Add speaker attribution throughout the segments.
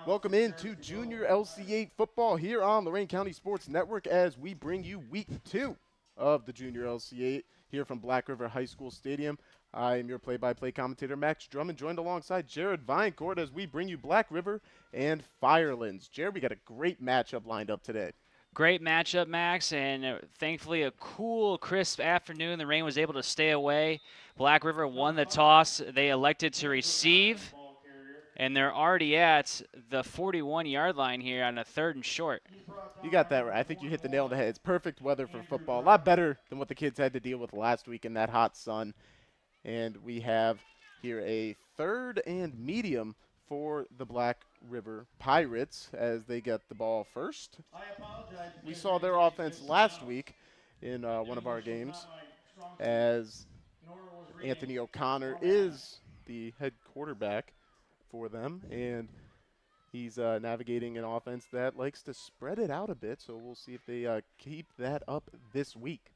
Speaker 1: Welcome into Junior LC8 football here on Lorain County Sports Network as we bring you week 2 of the Junior LC8 here from Black River High School Stadium. I am your play-by-play commentator, Max Drummond, joined alongside Jared Vinecourt as we bring you Black River and Firelands. Jared, we got a great matchup lined up today.
Speaker 2: Great matchup, Max, and thankfully a cool, crisp afternoon. The rain was able to stay away. Black River won the toss. They elected to receive, and they're already at the 41-yard line here on a 3rd and short.
Speaker 1: You got that right. I think you hit the nail on the head. It's perfect weather for football. A lot better than what the kids had to deal with last week in that hot sun. And we have here a 3rd and medium for the Black River Pirates as they get the ball first. We saw their offense last week in one of our games as Anthony O'Connor is the head quarterback for them, and he's navigating an offense that likes to spread it out a bit, so we'll see if they keep that up this week.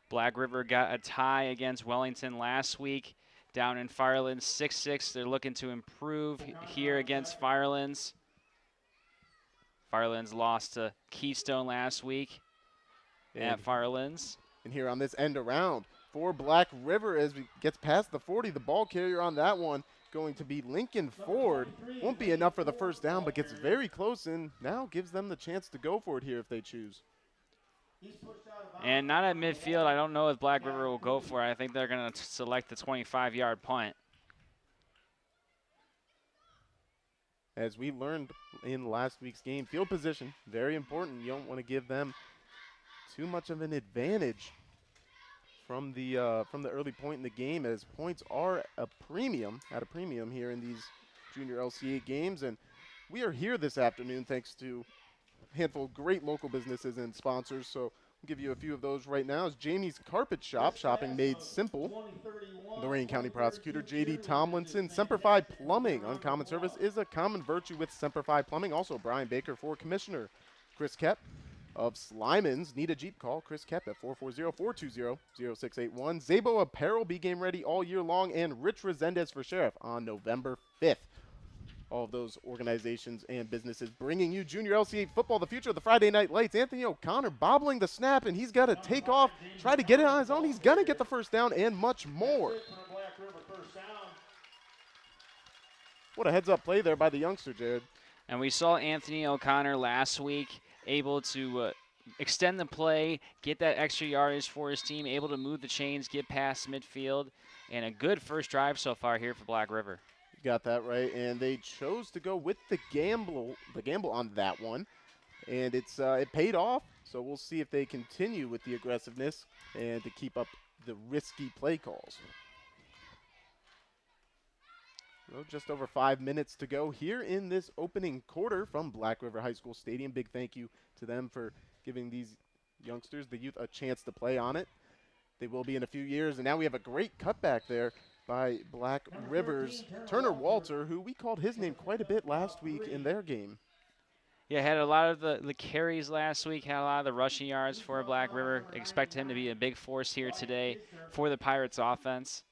Speaker 2: Black River got a tie against Wellington last week down in Firelands, 6-6. They're looking to improve here against Firelands. Firelands lost to Keystone last week at Firelands.
Speaker 1: And here on this end around for Black River as we gets past the 40, the ball carrier on that one going to be Lincoln Ford. Won't be enough for the first down, but gets very close and now gives them the chance to go for it here if they choose.
Speaker 2: And not at midfield. I don't know if Black River will go for it. I think they're going to select the 25-yard punt.
Speaker 1: As we learned in last week's game, field position, very important. You don't want to give them too much of an advantage from the early point in the game, as points are at a premium here in these Junior LCA games. And we are here this afternoon thanks to a handful of great local businesses and sponsors. So we'll give you a few of those right now. It's Jamie's Carpet Shop, shopping made simple. Lorain County Prosecutor J.D. Tomlinson. Semper Fi Plumbing, uncommon service is a common virtue with Semper Fi Plumbing. Also Brian Baker for Commissioner. Chris Kep of Slimans. Need a Jeep, call Chris Kep at 440-420-0681. Zabo Apparel, be game ready all year long. And Rich Resendez for Sheriff on November 5th. All of those organizations and businesses bringing you Junior LCA football, the future of the Friday Night Lights. Anthony O'Connor bobbling the snap, and he's got to take off, try to get it on his own. He's going to get the first down and much more. What a heads-up play there by the youngster, Jared.
Speaker 2: And we saw Anthony O'Connor last week able to extend the play, get that extra yardage for his team, able to move the chains, get past midfield, and a good first drive so far here for Black River.
Speaker 1: Got that right, and they chose to go with the gamble on that one, and it paid off. So we'll see if they continue with the aggressiveness and to keep up the risky play calls. Well, just over 5 minutes to go here in this opening quarter from Black River High School Stadium. Big thank you to them for giving these youngsters, the youth, a chance to play on it. They will be in a few years, and now we have a great cutback there by Black River's Turner Walter, who we called his name quite a bit last week in their game.
Speaker 2: Yeah, had a lot of the carries last week, had a lot of the rushing yards for Black River. Expect him to be a big force here today for the Pirates offense.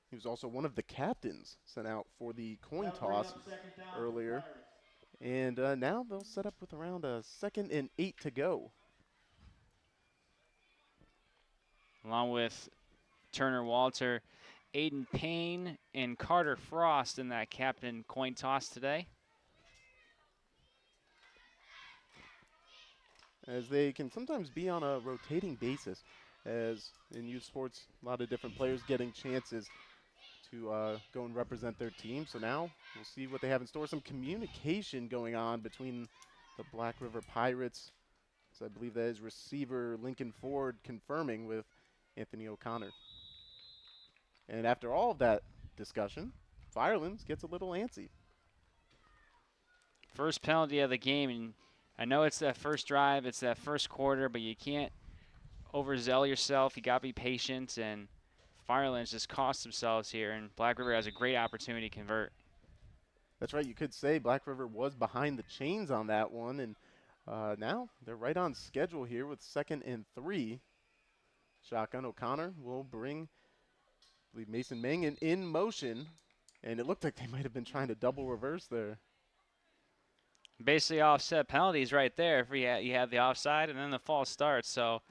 Speaker 1: He was also one of the captains sent out for the coin toss earlier. And now they'll set up with around a 2nd and 8 to go.
Speaker 2: Along with Turner Walter, Aiden Payne, and Carter Frost in that captain coin toss today.
Speaker 1: As they can sometimes be on a rotating basis, as in youth sports, a lot of different players getting chances to go and represent their team. So now we'll see what they have in store. Some communication going on between the Black River Pirates. So I believe that is receiver Lincoln Ford confirming with Anthony O'Connor. And after all of that discussion, Firelands gets a little antsy.
Speaker 2: First penalty of the game, and I know it's that first drive, it's that first quarter, but you can't overzeal yourself. You got to be patient, and Firelands just cost themselves here, and Black River has a great opportunity to convert.
Speaker 1: That's right. You could say Black River was behind the chains on that one, and now they're right on schedule here with 2nd and 3. Shotgun O'Connor will bring, I believe, Mason Mangan in motion And it looked like they might have been trying to double reverse there.
Speaker 2: Basically offset penalties right there if you have the offside and then the false start. So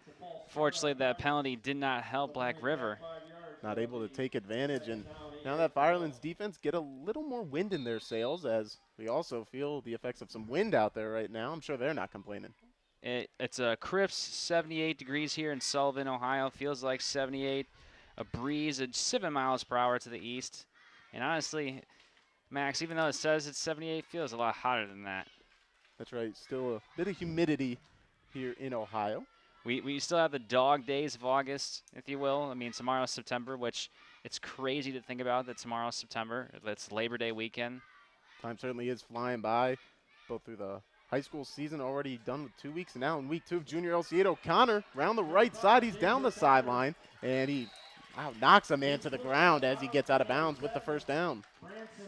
Speaker 2: fortunately that penalty did not help Black River.
Speaker 1: Not able to take advantage, and now that Firelands defense get a little more wind in their sails, as we also feel the effects of some wind out there right now. I'm sure they're not complaining.
Speaker 2: It's a crisp 78 degrees here in Sullivan, Ohio. Feels like 78. A breeze at 7 miles per hour to the east. And honestly, Max, even though it says it's 78, feels a lot hotter than that.
Speaker 1: That's right. Still a bit of humidity here in Ohio.
Speaker 2: We still have the dog days of August, if you will. I mean, tomorrow's September, which it's crazy to think about that tomorrow's September. It's Labor Day weekend.
Speaker 1: Time certainly is flying by, both through the high school season already done with 2 weeks, and now in week 2 of Junior LC8, O'Connor around the right side. He's down the sideline, and he knocks a man to the ground as he gets out of bounds with the first down.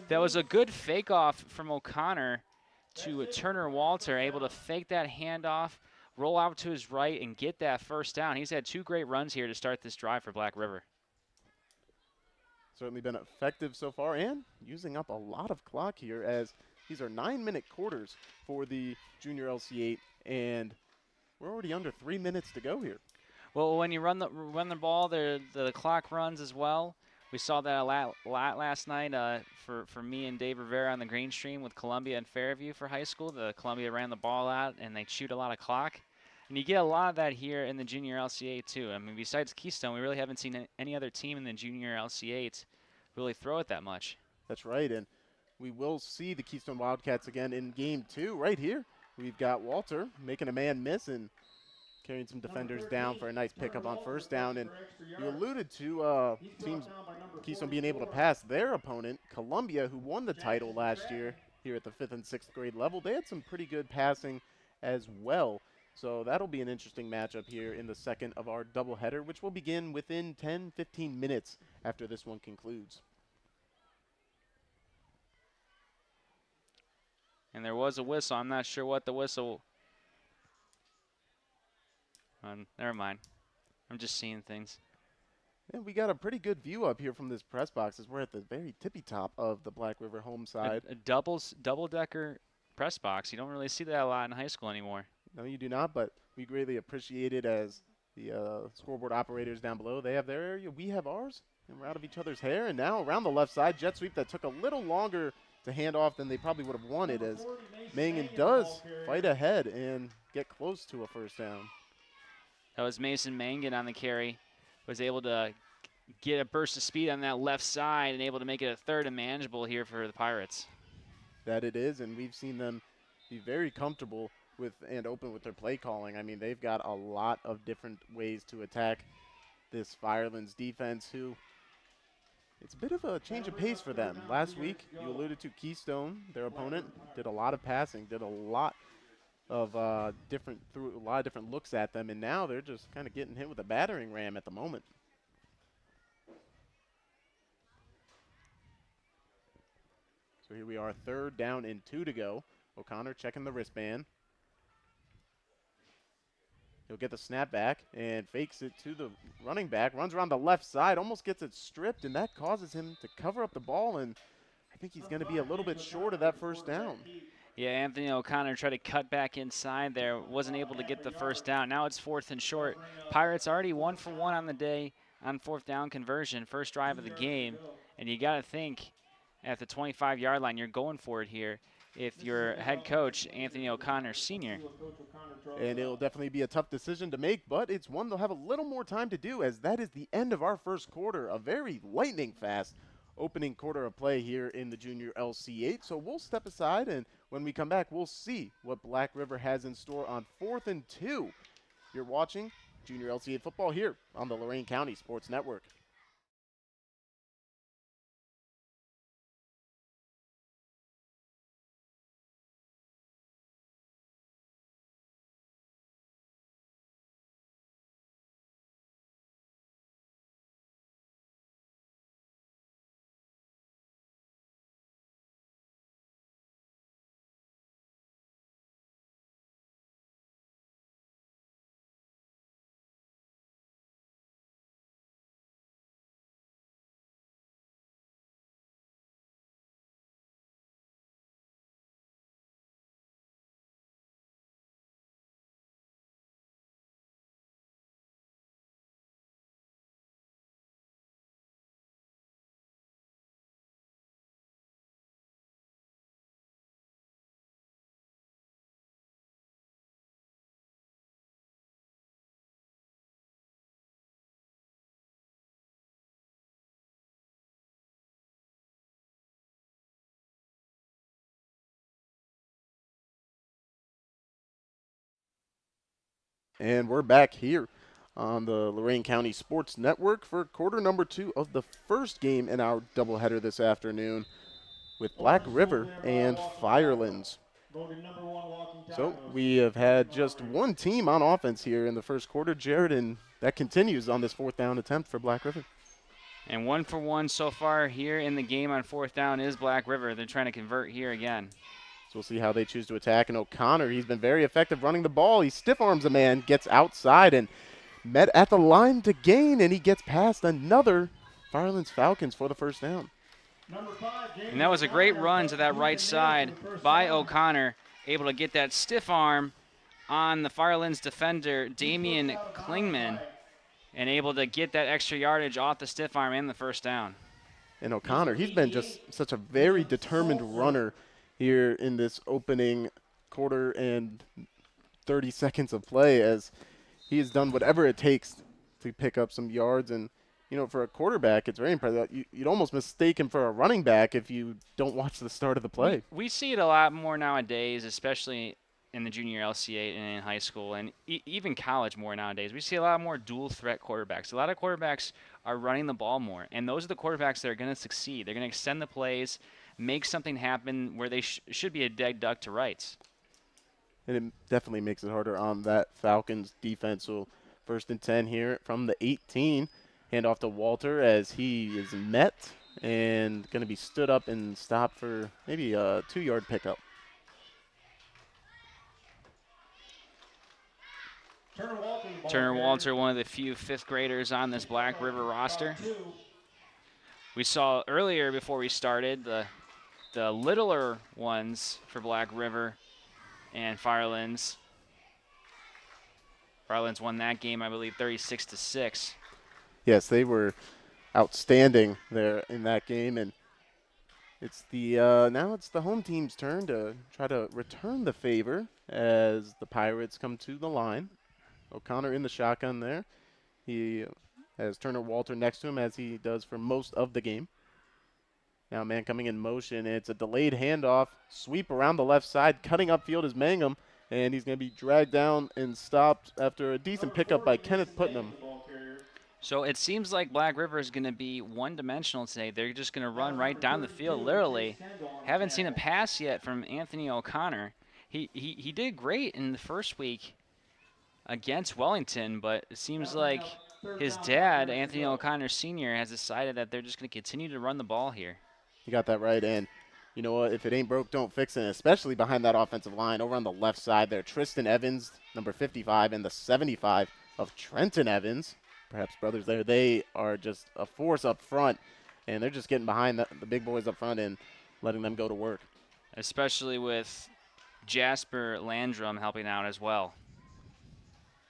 Speaker 2: That was a good fake off from O'Connor to Turner Walter, able to fake that handoff, roll out to his right, and get that first down. He's had 2 great runs here to start this drive for Black River.
Speaker 1: Certainly been effective so far and using up a lot of clock here, as these are 9-minute quarters for the Junior LC8, and we're already under 3 minutes to go here.
Speaker 2: Well, when you run the ball, the clock runs as well. We saw that a lot last night for me and Dave Rivera on the green stream with Columbia and Fairview for high school. The Columbia ran the ball out, and they chewed a lot of clock. And you get a lot of that here in the Junior LC8 too. I mean, besides Keystone, we really haven't seen any other team in the Junior LC8 really throw it that much.
Speaker 1: That's right, and we will see the Keystone Wildcats again in game 2 right here. We've got Walter making a man miss and carrying some defenders down for a nice pickup on first down. And you alluded to teams Keystone being able to pass their opponent, Columbia, who won the title last year here at the 5th and 6th grade level. They had some pretty good passing as well. So that'll be an interesting matchup here in the second of our doubleheader, which will begin within 10-15 minutes after this one concludes.
Speaker 2: And there was a whistle. I'm not sure what the whistle. Never mind. I'm just seeing things.
Speaker 1: And we got a pretty good view up here from this press box as we're at the very tippy top of the Black River home side.
Speaker 2: A double-decker press box. You don't really see that a lot in high school anymore.
Speaker 1: No, you do not, but we greatly appreciate it as the scoreboard operators down below. They have their area, we have ours, and we're out of each other's hair. And now around the left side, jet sweep that took a little longer to hand off than they probably would have wanted, as Mangan does fight ahead and get close to a first down.
Speaker 2: That was Mason Mangan on the carry. Was able to get a burst of speed on that left side and able to make it a third and manageable here for the Pirates.
Speaker 1: That it is, and we've seen them be very comfortable with and open with their play calling. I mean, they've got a lot of different ways to attack this Firelands defense, who it's a bit of a change of pace for them. Last week, you alluded to Keystone, their opponent, did a lot of passing, did a lot of threw a lot of different looks at them, and now they're just kind of getting hit with a battering ram at the moment. So here we are, 3rd down and 2 to go. O'Connor checking the wristband. He'll get the snap back and fakes it to the running back, runs around the left side, almost gets it stripped, and that causes him to cover up the ball, and I think he's going to be a little bit short of that first down.
Speaker 2: Yeah, Anthony O'Connor tried to cut back inside there, wasn't able to get the first down. Now it's 4th and short. Pirates already 1 for 1 on the day on 4th down conversion, first drive of the game, and you got to think at the 25-yard line, you're going for it here if you're head coach Anthony O'Connor Sr.
Speaker 1: And it'll definitely be a tough decision to make, but it's one they'll have a little more time to do, as that is the end of our first quarter, a very lightning fast opening quarter of play here in the Junior LC8. So we'll step aside, and when we come back, we'll see what Black River has in store on 4th and 2. You're watching Junior LC8 football here on the Lorain County Sports Network. And we're back here on the Lorain County Sports Network for quarter number 2 of the first game in our doubleheader this afternoon with Black River and Firelands. So we have had just one team on offense here in the first quarter, Jared, and that continues on this 4th down attempt for Black River.
Speaker 2: And 1 for 1 so far here in the game on 4th down is Black River. They're trying to convert here again.
Speaker 1: So we'll see how they choose to attack. And O'Connor, he's been very effective running the ball. He stiff arms a man, gets outside and met at the line to gain, and he gets past another Firelands Falcons for the first down.
Speaker 2: And that was a great run to that right side by O'Connor, able to get that stiff arm on the Firelands defender, Damian Klingman, and able to get that extra yardage off the stiff arm and the first down.
Speaker 1: And O'Connor, he's been just such a very determined runner here in this opening quarter and 30 seconds of play, as he has done whatever it takes to pick up some yards. And, you know, for a quarterback, it's very impressive. You'd almost mistake him for a running back if you don't watch the start of the play.
Speaker 2: We see it a lot more nowadays, especially in the junior LC8 and in high school and even college more nowadays. We see a lot more dual threat quarterbacks. A lot of quarterbacks are running the ball more, and those are the quarterbacks that are going to succeed. They're going to extend the plays, make something happen where they should be a dead duck to rights.
Speaker 1: And it definitely makes it harder on that Falcons defense. So 1st and 10 here from the 18. Hand off to Walter as he is met and going to be stood up and stopped for maybe a 2-yard pickup.
Speaker 2: Turner Walter, one of the few 5th graders on this Black River roster. We saw earlier before we started the littler ones for Black River and Firelands. Firelands won that game, I believe, 36-6.
Speaker 1: Yes, they were outstanding there in that game, and it's the now it's the home team's turn to try to return the favor as the Pirates come to the line. O'Connor in the shotgun there. He has Turner Walter next to him, as he does for most of the game. Now man coming in motion. It's a delayed handoff. Sweep around the left side. Cutting upfield is Mangum, and he's going to be dragged down and stopped after a decent pickup by Kenneth Putnam.
Speaker 2: So it seems like Black River is going to be one-dimensional today. They're just going to run right down the field, literally. Haven't seen a pass yet from Anthony O'Connor. He did great in the first week against Wellington, but it seems like his dad, Anthony O'Connor Sr., has decided that they're just going to continue to run the ball here.
Speaker 1: You got that right, and you know what? If it ain't broke, don't fix it, especially behind that offensive line. Over on the left side there, Tristan Evans, number 55, and the 75 of Trenton Evans. Perhaps brothers there. They are just a force up front, and they're just getting behind the big boys up front and letting them go to work.
Speaker 2: Especially with Jasper Landrum helping out as well.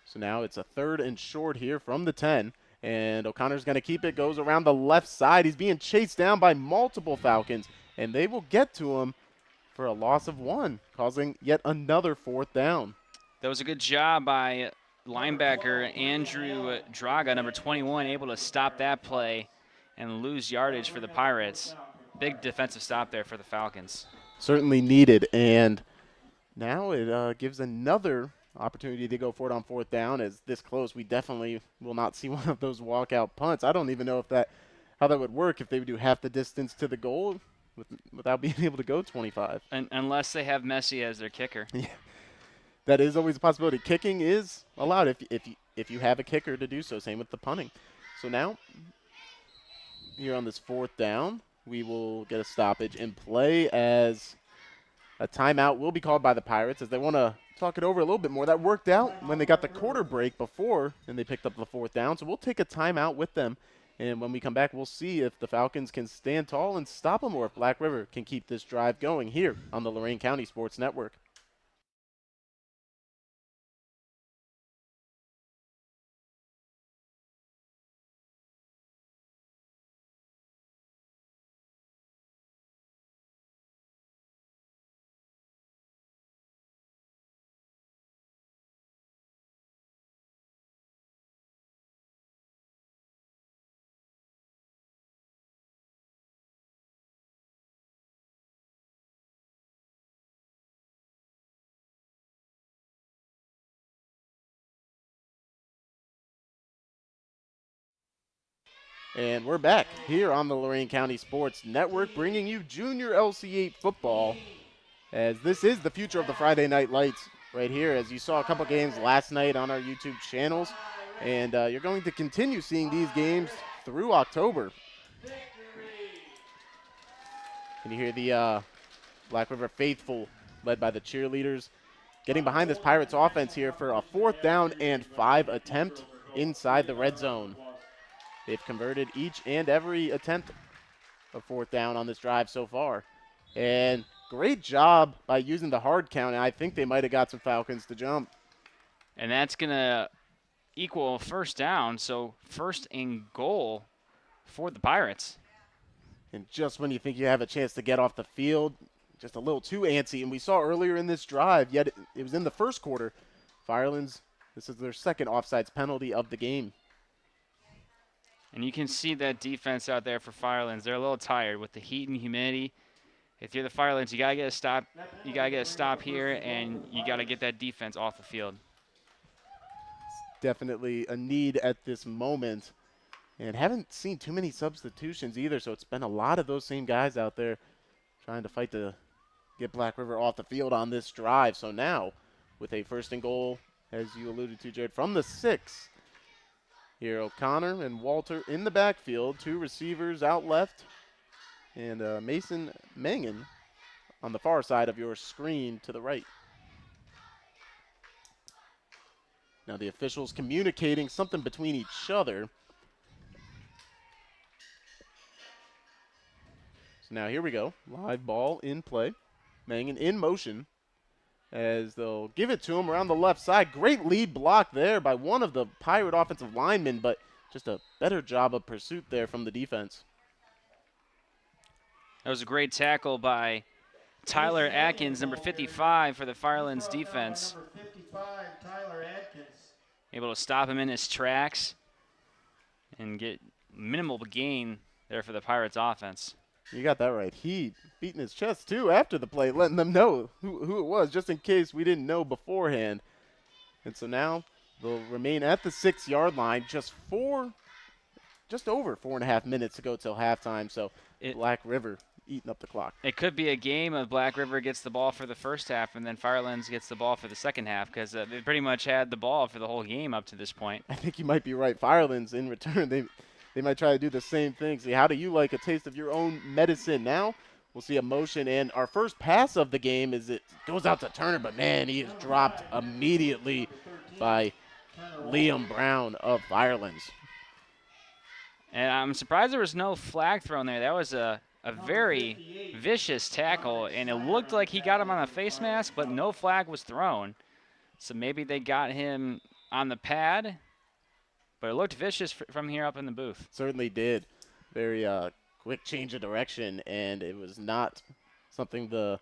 Speaker 1: So now it's a 3rd and short here from the 10, and O'Connor's going to keep it. Goes around the left side. He's being chased down by multiple Falcons, and they will get to him for a loss of 1, causing yet another 4th down.
Speaker 2: That was a good job by linebacker Andrew Draga, number 21, able to stop that play and lose yardage for the Pirates. Big defensive stop there for the Falcons.
Speaker 1: Certainly needed, and now it gives another opportunity to go for it on 4th down. As this close, we definitely will not see one of those walkout punts. I don't even know how that would work if they would do half the distance to the goal without being able to go 25.
Speaker 2: Unless they have Messi as their kicker.
Speaker 1: Yeah, that is always a possibility. Kicking is allowed if you have a kicker to do so. Same with the punting. So now, here on this 4th down, we will get a stoppage in play as a timeout will be called by the Pirates as they want to talk it over a little bit more. That worked out when they got the quarter break before and they picked up the 4th down. So we'll take a timeout with them. And when we come back, we'll see if the Falcons can stand tall and stop them or if Black River can keep this drive going here on the Lorain County Sports Network. And we're back here on the Lorain County Sports Network, bringing you junior LC8 football, as this is the future of the Friday Night Lights right here, as you saw a couple games last night on our YouTube channels, and you're going to continue seeing these games through October. Can you hear the Black River faithful, led by the cheerleaders, getting behind this Pirates offense here for a 4th down and 5 attempt inside the red zone. They've converted each and every attempt of 4th down on this drive so far. And great job by using the hard count. And I think they might have got some Falcons to jump.
Speaker 2: And that's going to equal a 1st down, so 1st and goal for the Pirates.
Speaker 1: And just when you think you have a chance to get off the field, just a little too antsy. And we saw earlier in this drive, yet it was in the first quarter, Firelands, this is their 2nd offsides penalty of the game.
Speaker 2: And you can see that defense out there for Firelands. They're a little tired with the heat and humidity. If you're the Firelands, you gotta get a stop. You gotta get a stop here, and you gotta get that defense off the field.
Speaker 1: It's definitely a need at this moment, and haven't seen too many substitutions either. So it's been a lot of those same guys out there trying to fight to get Black River off the field on this drive. So now, with a 1st and goal, as you alluded to, Jared, from the 6. Here, O'Connor and Walter in the backfield, 2 receivers out left, and Mason Mangan on the far side of your screen to the right. Now the officials communicating something between each other. So now here we go, live ball in play. Mangan in motion, as they'll give it to him around the left side. Great lead block there by one of the Pirate offensive linemen, but just a better job of pursuit there from the defense.
Speaker 2: That was a great tackle by Tyler Atkins, number 55 for the Firelands defense.
Speaker 3: Number 55, Tyler Atkins.
Speaker 2: Able to stop him in his tracks and get minimal gain there for the Pirates offense.
Speaker 1: You got that right. He beating his chest, too, after the play, letting them know who it was, just in case we didn't know beforehand. And so now they'll remain at the 6-yard line. Just over 4.5 minutes to go till halftime. So Black River eating up the clock.
Speaker 2: It could be a game of Black River gets the ball for the first half and then Firelands gets the ball for the second half, because they pretty much had the ball for the whole game up to this point.
Speaker 1: I think you might be right. Firelands, in return, they might try to do the same thing. See, how do you like a taste of your own medicine? Now we'll see a motion, and our first pass of the game is it goes out to Turner, but man, he is dropped immediately by Liam Brown of Firelands.
Speaker 2: And I'm surprised there was no flag thrown there. That was a very vicious tackle, and it looked like he got him on a face mask, but no flag was thrown. So maybe they got him on the pad, but it looked vicious from here up in the booth.
Speaker 1: Certainly did. Very quick change of direction, and it was not something the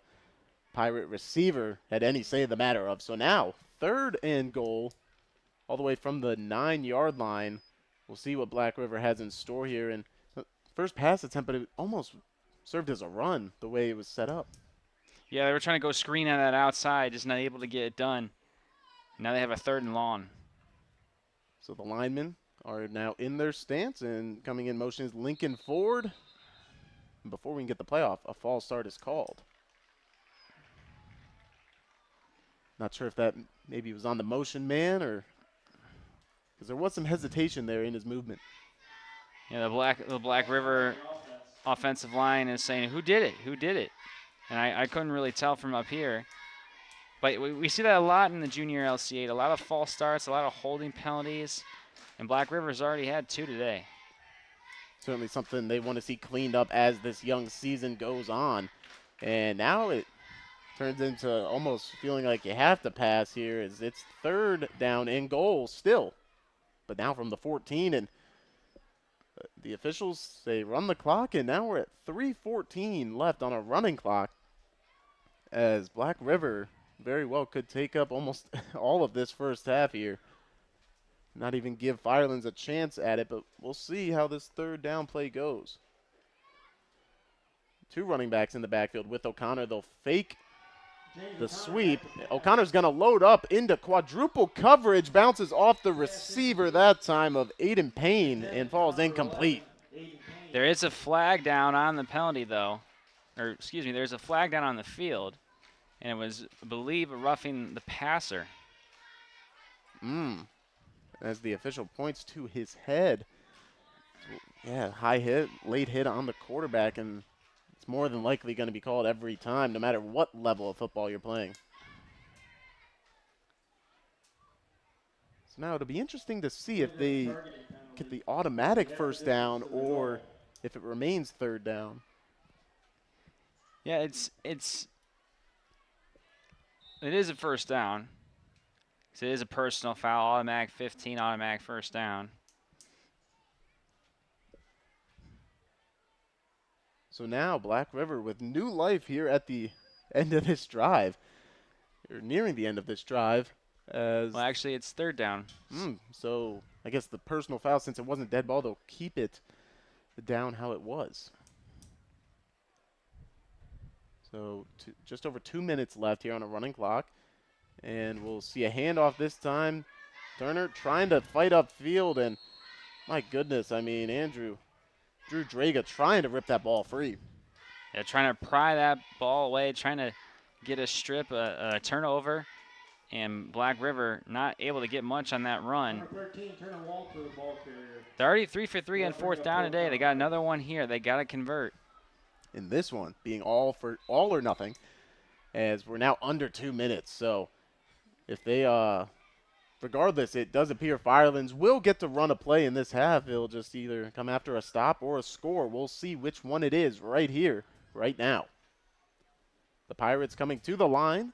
Speaker 1: Pirate receiver had any say in the matter of. So now, 3rd and goal, all the way from the 9-yard line. We'll see what Black River has in store here. And first pass attempt, but it almost served as a run the way it was set up.
Speaker 2: Yeah, they were trying to go screen on that outside, just not able to get it done. Now they have a 3rd and long.
Speaker 1: So the linemen are now in their stance, and coming in motion is Lincoln Ford. And before we can get the playoff, a false start is called. Not sure if that maybe was on the motion man, or because there was some hesitation there in his movement.
Speaker 2: Yeah, the Black River offensive line is saying, who did it? Who did it? And I couldn't really tell from up here. But we see that a lot in the junior LC8. A lot of false starts, a lot of holding penalties. And Black River's already had 2 today.
Speaker 1: Certainly something they want to see cleaned up as this young season goes on. And now it turns into almost feeling like you have to pass here, as it's 3rd down and goal still. But now from the 14, and the officials say run the clock, and now we're at 3:14 left on a running clock, as Black River very well could take up almost all of this first half here. Not even give Firelands a chance at it, but we'll see how this 3rd down play goes. 2 running backs in the backfield with O'Connor. They'll fake the sweep. O'Connor's going to load up into quadruple coverage, bounces off the receiver that time of Aiden Payne, and falls incomplete.
Speaker 2: There is a flag down on the penalty, though. Or, excuse me, there's a flag down on the field. And it was, I believe, a roughing the passer.
Speaker 1: As the official points to his head. Yeah, high hit, late hit on the quarterback, and it's more than likely going to be called every time, no matter what level of football you're playing. So now it'll be interesting to see if they get the automatic first down or if it remains third down.
Speaker 2: Yeah, it is a first down. So it is a personal foul, automatic 15, automatic first down.
Speaker 1: So now Black River with new life here at the end of this drive, or nearing the end of this drive.
Speaker 2: Well, actually, it's third down.
Speaker 1: So I guess the personal foul, since it wasn't dead ball, they'll keep it down how it was. So just over 2 minutes left here on a running clock. And we'll see a handoff this time. Turner trying to fight upfield, and my goodness, I mean, Drew Draga trying to rip that ball free.
Speaker 2: Yeah, trying to pry that ball away, trying to get a strip, a turnover. And Black River not able to get much on that run.
Speaker 3: Number 13, Turner Walter, ball carrier.
Speaker 2: They're already 3 for 3 on fourth down today. They got another one here. They got to convert.
Speaker 1: In this one being all or nothing, as we're now under 2 minutes. So if they, regardless, it does appear Firelands will get to run a play in this half. It'll just either come after a stop or a score. We'll see which one it is right here, right now. The Pirates coming to the line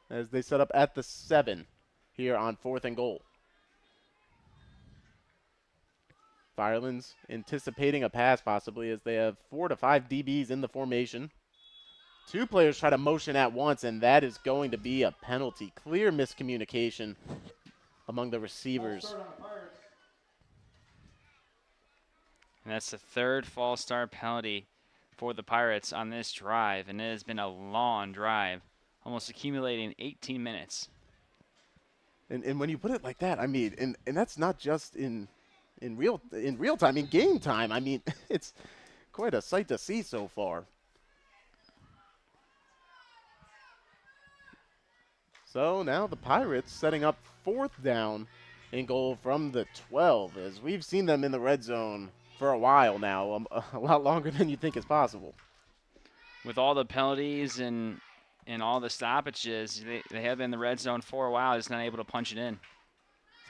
Speaker 1: as they set up at the 7 here on 4th and goal. Firelands anticipating a pass possibly, as they have 4 to 5 DBs in the formation. 2 players try to motion at once, and that is going to be a penalty. Clear miscommunication among the receivers.
Speaker 2: And that's the third false start penalty for the Pirates on this drive, and it has been a long drive, almost accumulating 18 minutes.
Speaker 1: And when you put it like that, I mean, and that's not just in real time, in game time. I mean, it's quite a sight to see so far. So now the Pirates setting up 4th down and goal from the 12, as we've seen them in the red zone for a while now, a lot longer than you think is possible.
Speaker 2: With all the penalties and all the stoppages, they have been in the red zone for a while, just not able to punch it in.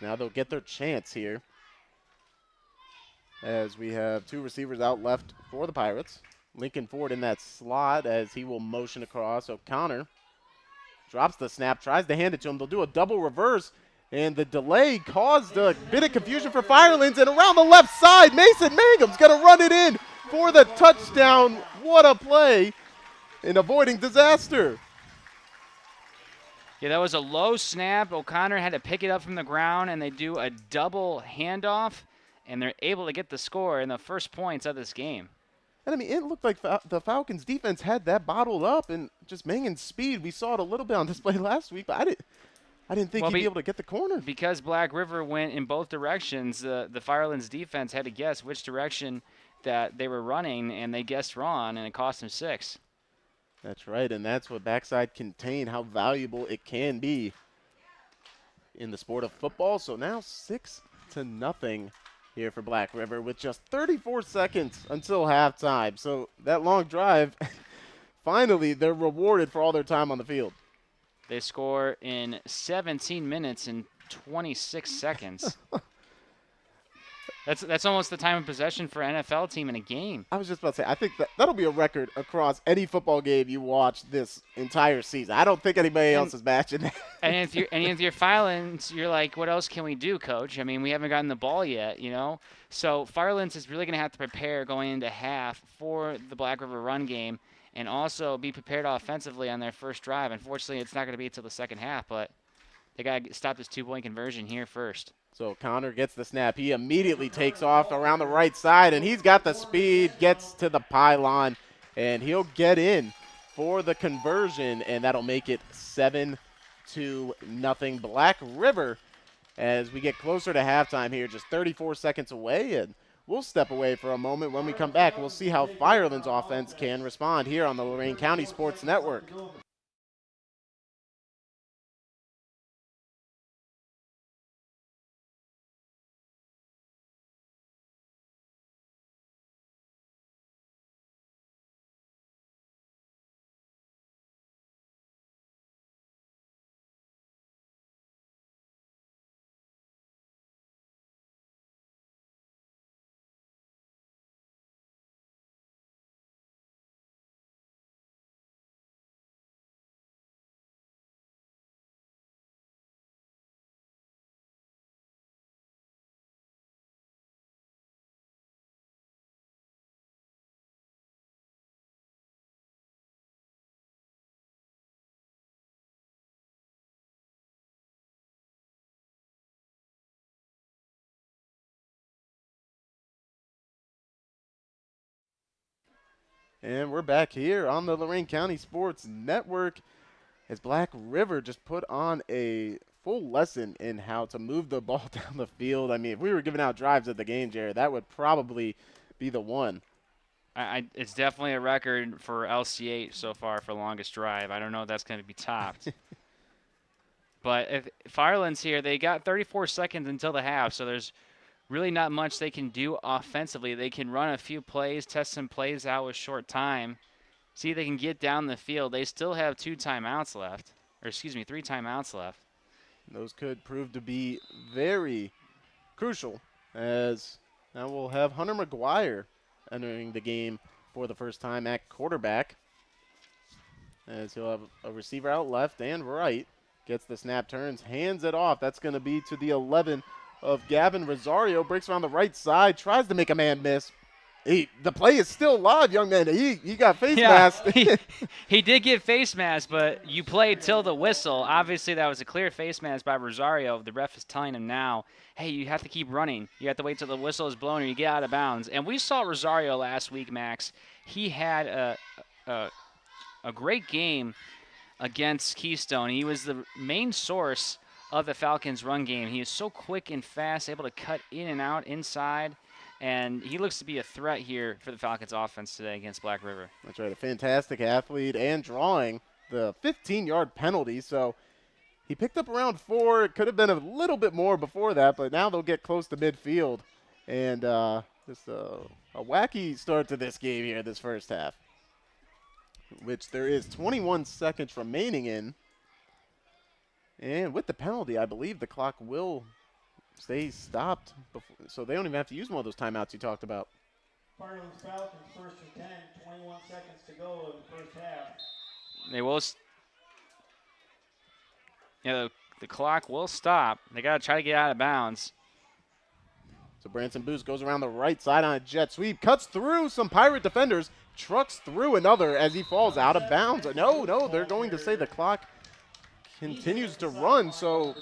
Speaker 1: Now they'll get their chance here, as we have 2 receivers out left for the Pirates. Lincoln Ford in that slot as he will motion across. O'Connor drops the snap, tries to hand it to him. They'll do a double reverse, and the delay caused a bit of confusion for Firelands. And around the left side, Mason Mangum's going to run it in for the touchdown. What a play in avoiding disaster.
Speaker 2: Yeah, that was a low snap. O'Connor had to pick it up from the ground, and they do a double handoff, and they're able to get the score in the first points of this game.
Speaker 1: And I mean, it looked like the Falcons defense had that bottled up, and just Mangan's speed. We saw it a little bit on display last week, but I didn't think he'd be able to get the corner.
Speaker 2: Because Black River went in both directions, the Firelands defense had to guess which direction that they were running, and they guessed wrong, and it cost them 6.
Speaker 1: That's right, and that's what backside contain, how valuable it can be in the sport of football. So now 6-0 here for Black River with just 34 seconds until halftime. So that long drive, finally they're rewarded for all their time on the field.
Speaker 2: They score in 17 minutes and 26 seconds. That's almost the time of possession for an NFL team in a game.
Speaker 1: I was just about to say, I think that'll be a record across any football game you watch this entire season. I don't think anybody else is matching that.
Speaker 2: And if you're Firelands, you're like, what else can we do, Coach? I mean, we haven't gotten the ball yet, you know? So Firelands is really going to have to prepare going into half for the Black River run game and also be prepared offensively on their first drive. Unfortunately, it's not going to be until the second half, but they got to stop this 2-point conversion here first.
Speaker 1: So Connor gets the snap. He immediately takes off around the right side, and he's got the speed, gets to the pylon, and he'll get in for the conversion, and that'll make it 7-0 Black River as we get closer to halftime here, just 34 seconds away, and We'll step away for a moment. When we come back, we'll see how Firelands offense can respond here on the Lorain County Sports Network. And we're back here on the Lorain County Sports Network as Black River just put on a full lesson in how to move the ball down the field. I mean, if we were giving out drives at the game, Jared, that would probably be the one.
Speaker 2: It's definitely a record for LC8 so far for longest drive. I don't know if that's going to be topped. But if Firelands here, they got 34 seconds until the half, so there's really not much they can do offensively. They can run a few plays, test some plays out with short time, see if they can get down the field. They still have 3 timeouts left.
Speaker 1: Those could prove to be very crucial, as now we'll have Hunter McGuire entering the game for the first time at quarterback, as he'll have a receiver out left and right. Gets the snap, turns, hands it off. That's going to be to the 11 of Gavin Rosario. Breaks around the right side, tries to make a man miss. The play is still live, young man. He got face masked.
Speaker 2: he did get face masked, but you played till the whistle. Obviously, that was a clear face mask by Rosario. The ref is telling him now, hey, you have to keep running. You have to wait till the whistle is blown or you get out of bounds. And we saw Rosario last week, Max. He had a great game against Keystone. He was the main source of the Falcons' run game. He is so quick and fast, able to cut in and out inside. And he looks to be a threat here for the Falcons offense today against Black River.
Speaker 1: That's right, a fantastic athlete and drawing the 15-yard penalty. So he picked up around 4. It could have been a little bit more before that, but now they'll get close to midfield. And just a wacky start to this game here, this first half, which there is 21 seconds remaining in. And with the penalty, I believe the clock will stay stopped, so they don't even have to use one of those timeouts you talked about.
Speaker 3: Firelands Falcons, 1st and 10, 21 seconds to go in the first half.
Speaker 2: They will. The clock will stop. They got to try to get out of bounds.
Speaker 1: So Branson Booth goes around the right side on a jet sweep, cuts through some Pirate defenders, trucks through another as he falls out of bounds. No, they're going to say the clock continues to run, so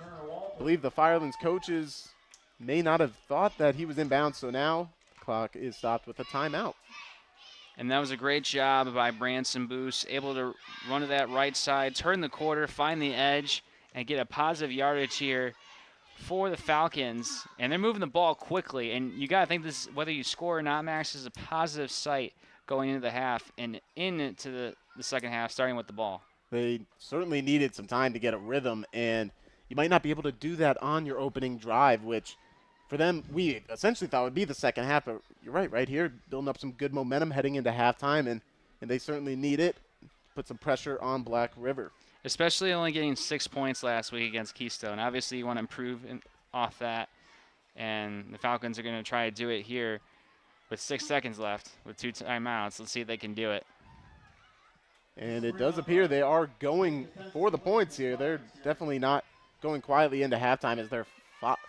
Speaker 1: I believe the Firelands coaches may not have thought that he was in bounds, so now the clock is stopped with a timeout.
Speaker 2: And that was a great job by Branson Booth, able to run to that right side, turn the quarter, find the edge, and get a positive yardage here for the Falcons. And they're moving the ball quickly, and you got to think this, whether you score or not, Max, is a positive sight going into the half and into the second half, starting with the ball.
Speaker 1: They certainly needed some time to get a rhythm, and you might not be able to do that on your opening drive, which for them we essentially thought would be the second half. But you're right here, building up some good momentum heading into halftime, and they certainly need it. Put some pressure on Black River.
Speaker 2: Especially only getting 6 points last week against Keystone. Obviously, you want to improve off that, and the Falcons are going to try to do it here with 6 seconds left with 2 timeouts. Let's see if they can do it.
Speaker 1: And it does appear they are going for the points here. They're definitely not going quietly into halftime as they're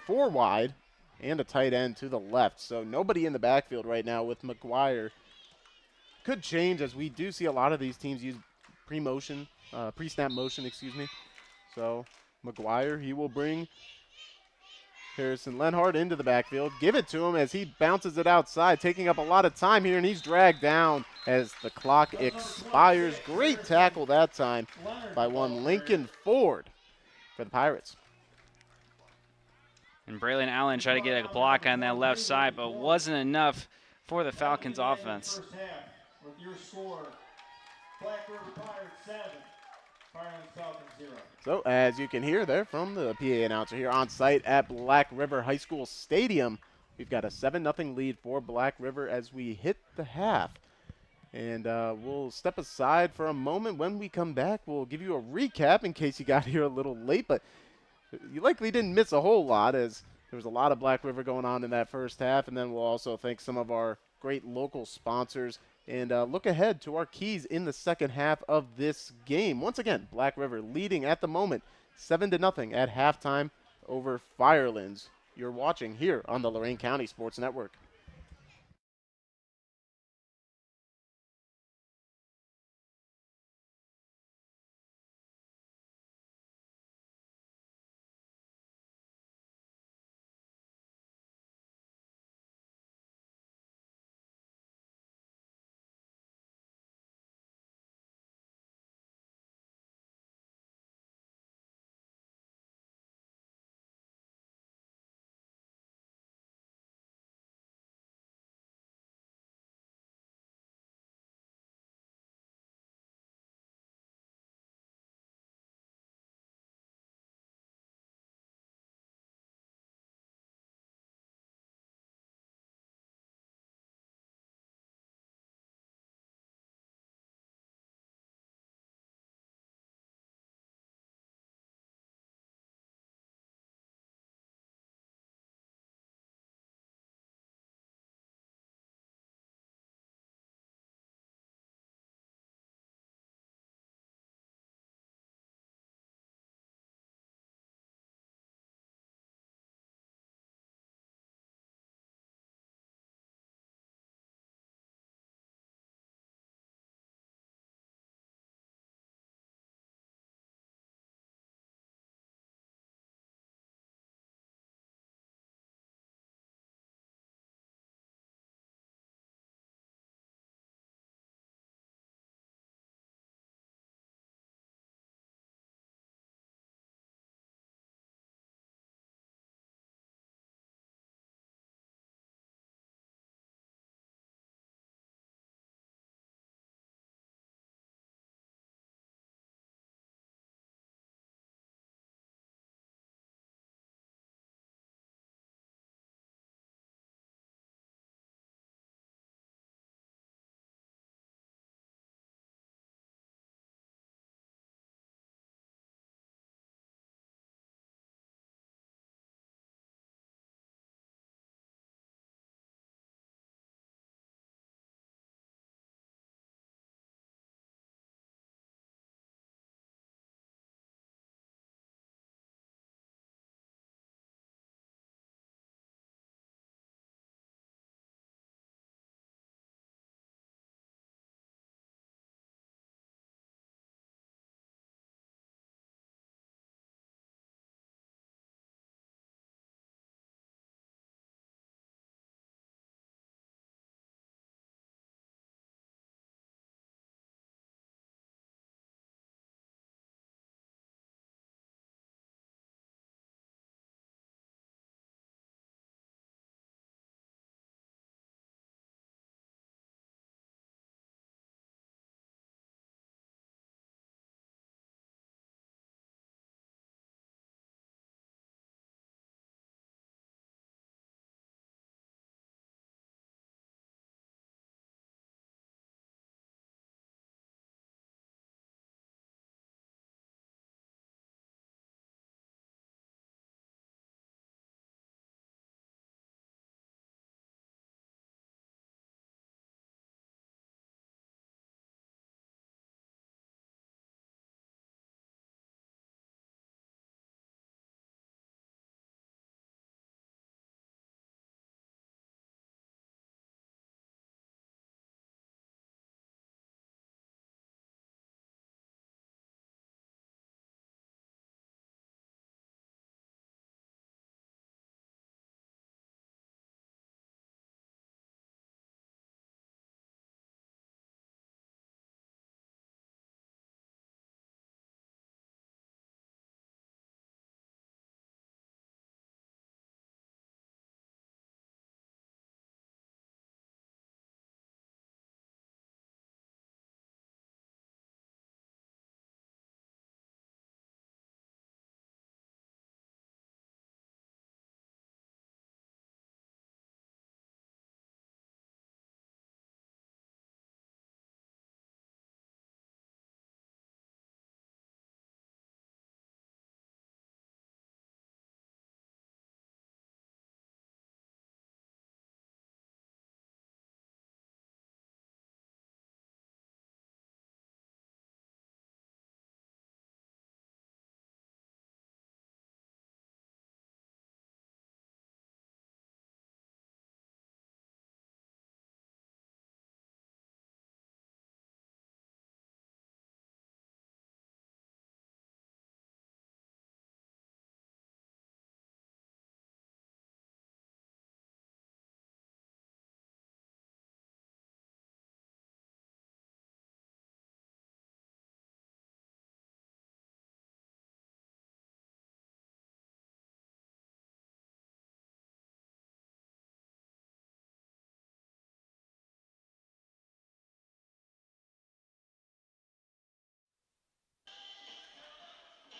Speaker 1: 4 wide and a tight end to the left. So nobody in the backfield right now with McGuire. Could change as we do see a lot of these teams use pre-snap motion, So McGuire, he will bring Harrison Lenhart into the backfield. Give it to him as he bounces it outside, taking up a lot of time here, and he's dragged down as the clock expires. Great tackle that time by one Lincoln Ford for the Pirates.
Speaker 2: And Braylon Allen tried to get a block on that left side, but wasn't enough for the Falcons offense.
Speaker 3: First half with your score, Black River Pirates 7, Firelands Falcons 0.
Speaker 1: So as you can hear there from the PA announcer here on site at Black River High School Stadium, we've got a 7-0 lead for Black River as we hit the half. And we'll step aside for a moment. When we come back, we'll give you a recap in case you got here a little late, but you likely didn't miss a whole lot as there was a lot of Black River going on in that first half. And then we'll also thank some of our great local sponsors and look ahead to our keys in the second half of this game. Once again, Black River leading at the moment 7-0 at halftime over Firelands. You're watching here on the Lorain County Sports Network.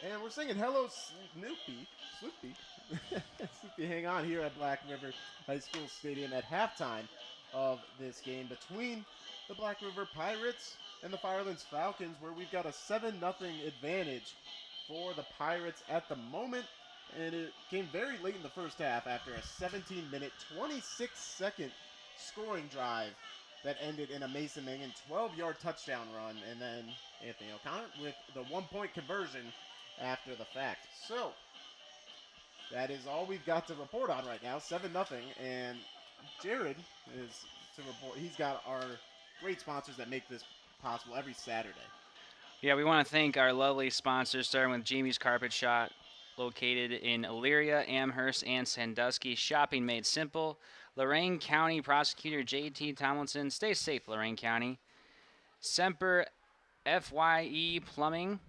Speaker 1: And we're singing Hello Snoopy. Snoopy. Snoopy, hang on here at Black River High School Stadium at halftime of this game between the Black River Pirates and the Firelands Falcons, where we've got a 7-0 advantage for the Pirates at the moment. And it came very late in the first half after a 17-minute, 26-second scoring drive that ended in a Mason Mangan 12-yard touchdown run, and then Anthony O'Connor with the one-point conversion after the fact. So that is all we've got to report on right now, 7-0, and Jared is to report. He's got our great sponsors that make this possible every Saturday.
Speaker 2: Yeah, we want to thank our lovely sponsors, starting with Jamie's Carpet Shop, located in Elyria, Amherst, and Sandusky. Shopping made simple. Lorain County Prosecutor J.T. Tomlinson. Stay safe, Lorain County. Semper FYE Plumbing.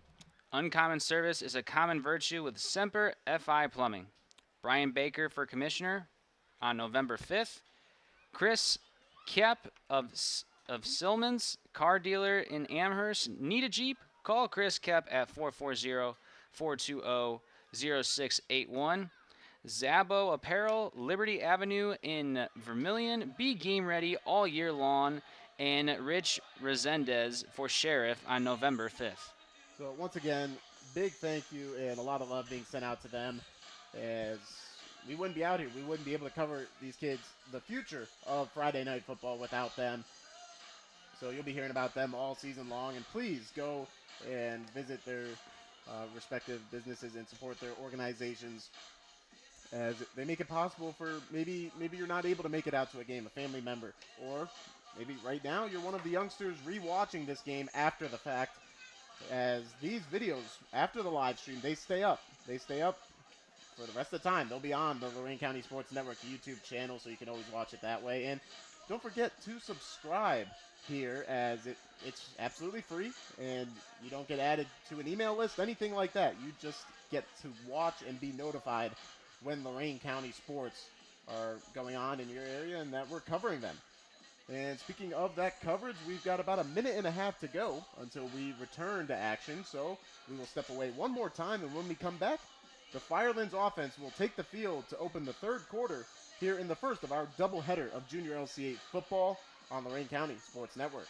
Speaker 2: Uncommon service is a common virtue with Semper FI Plumbing. Brian Baker for commissioner on November 5th. Chris Kep of Silman's car dealer in Amherst. Need a Jeep? Call Chris Kep at 440-420-0681. Zabo Apparel, Liberty Avenue in Vermilion. Be game ready all year long. And Rich Resendez for sheriff on November 5th.
Speaker 1: So once again, big thank you and a lot of love being sent out to them, as we wouldn't be out here. We wouldn't be able to cover these kids, the future of Friday Night Football, without them. So you'll be hearing about them all season long, and please go and visit their respective businesses and support their organizations, as they make it possible for maybe you're not able to make it out to a game, a family member, or maybe right now you're one of the youngsters rewatching this game after the fact, as these videos after the live stream, they stay up for the rest of the time. They'll be on the Lorain County Sports Network YouTube channel, so you can always watch it that way. And don't forget to subscribe here, as it's absolutely free, and you don't get added to an email list, anything like that. You just get to watch and be notified when Lorain County sports are going on in your area and that we're covering them. And speaking of that coverage, we've got about a minute and a half to go until we return to action. So we will step away one more time, and when we come back, the Firelands offense will take the field to open the third quarter here in the first of our doubleheader of Junior LC8 football on Lorain County Sports Network.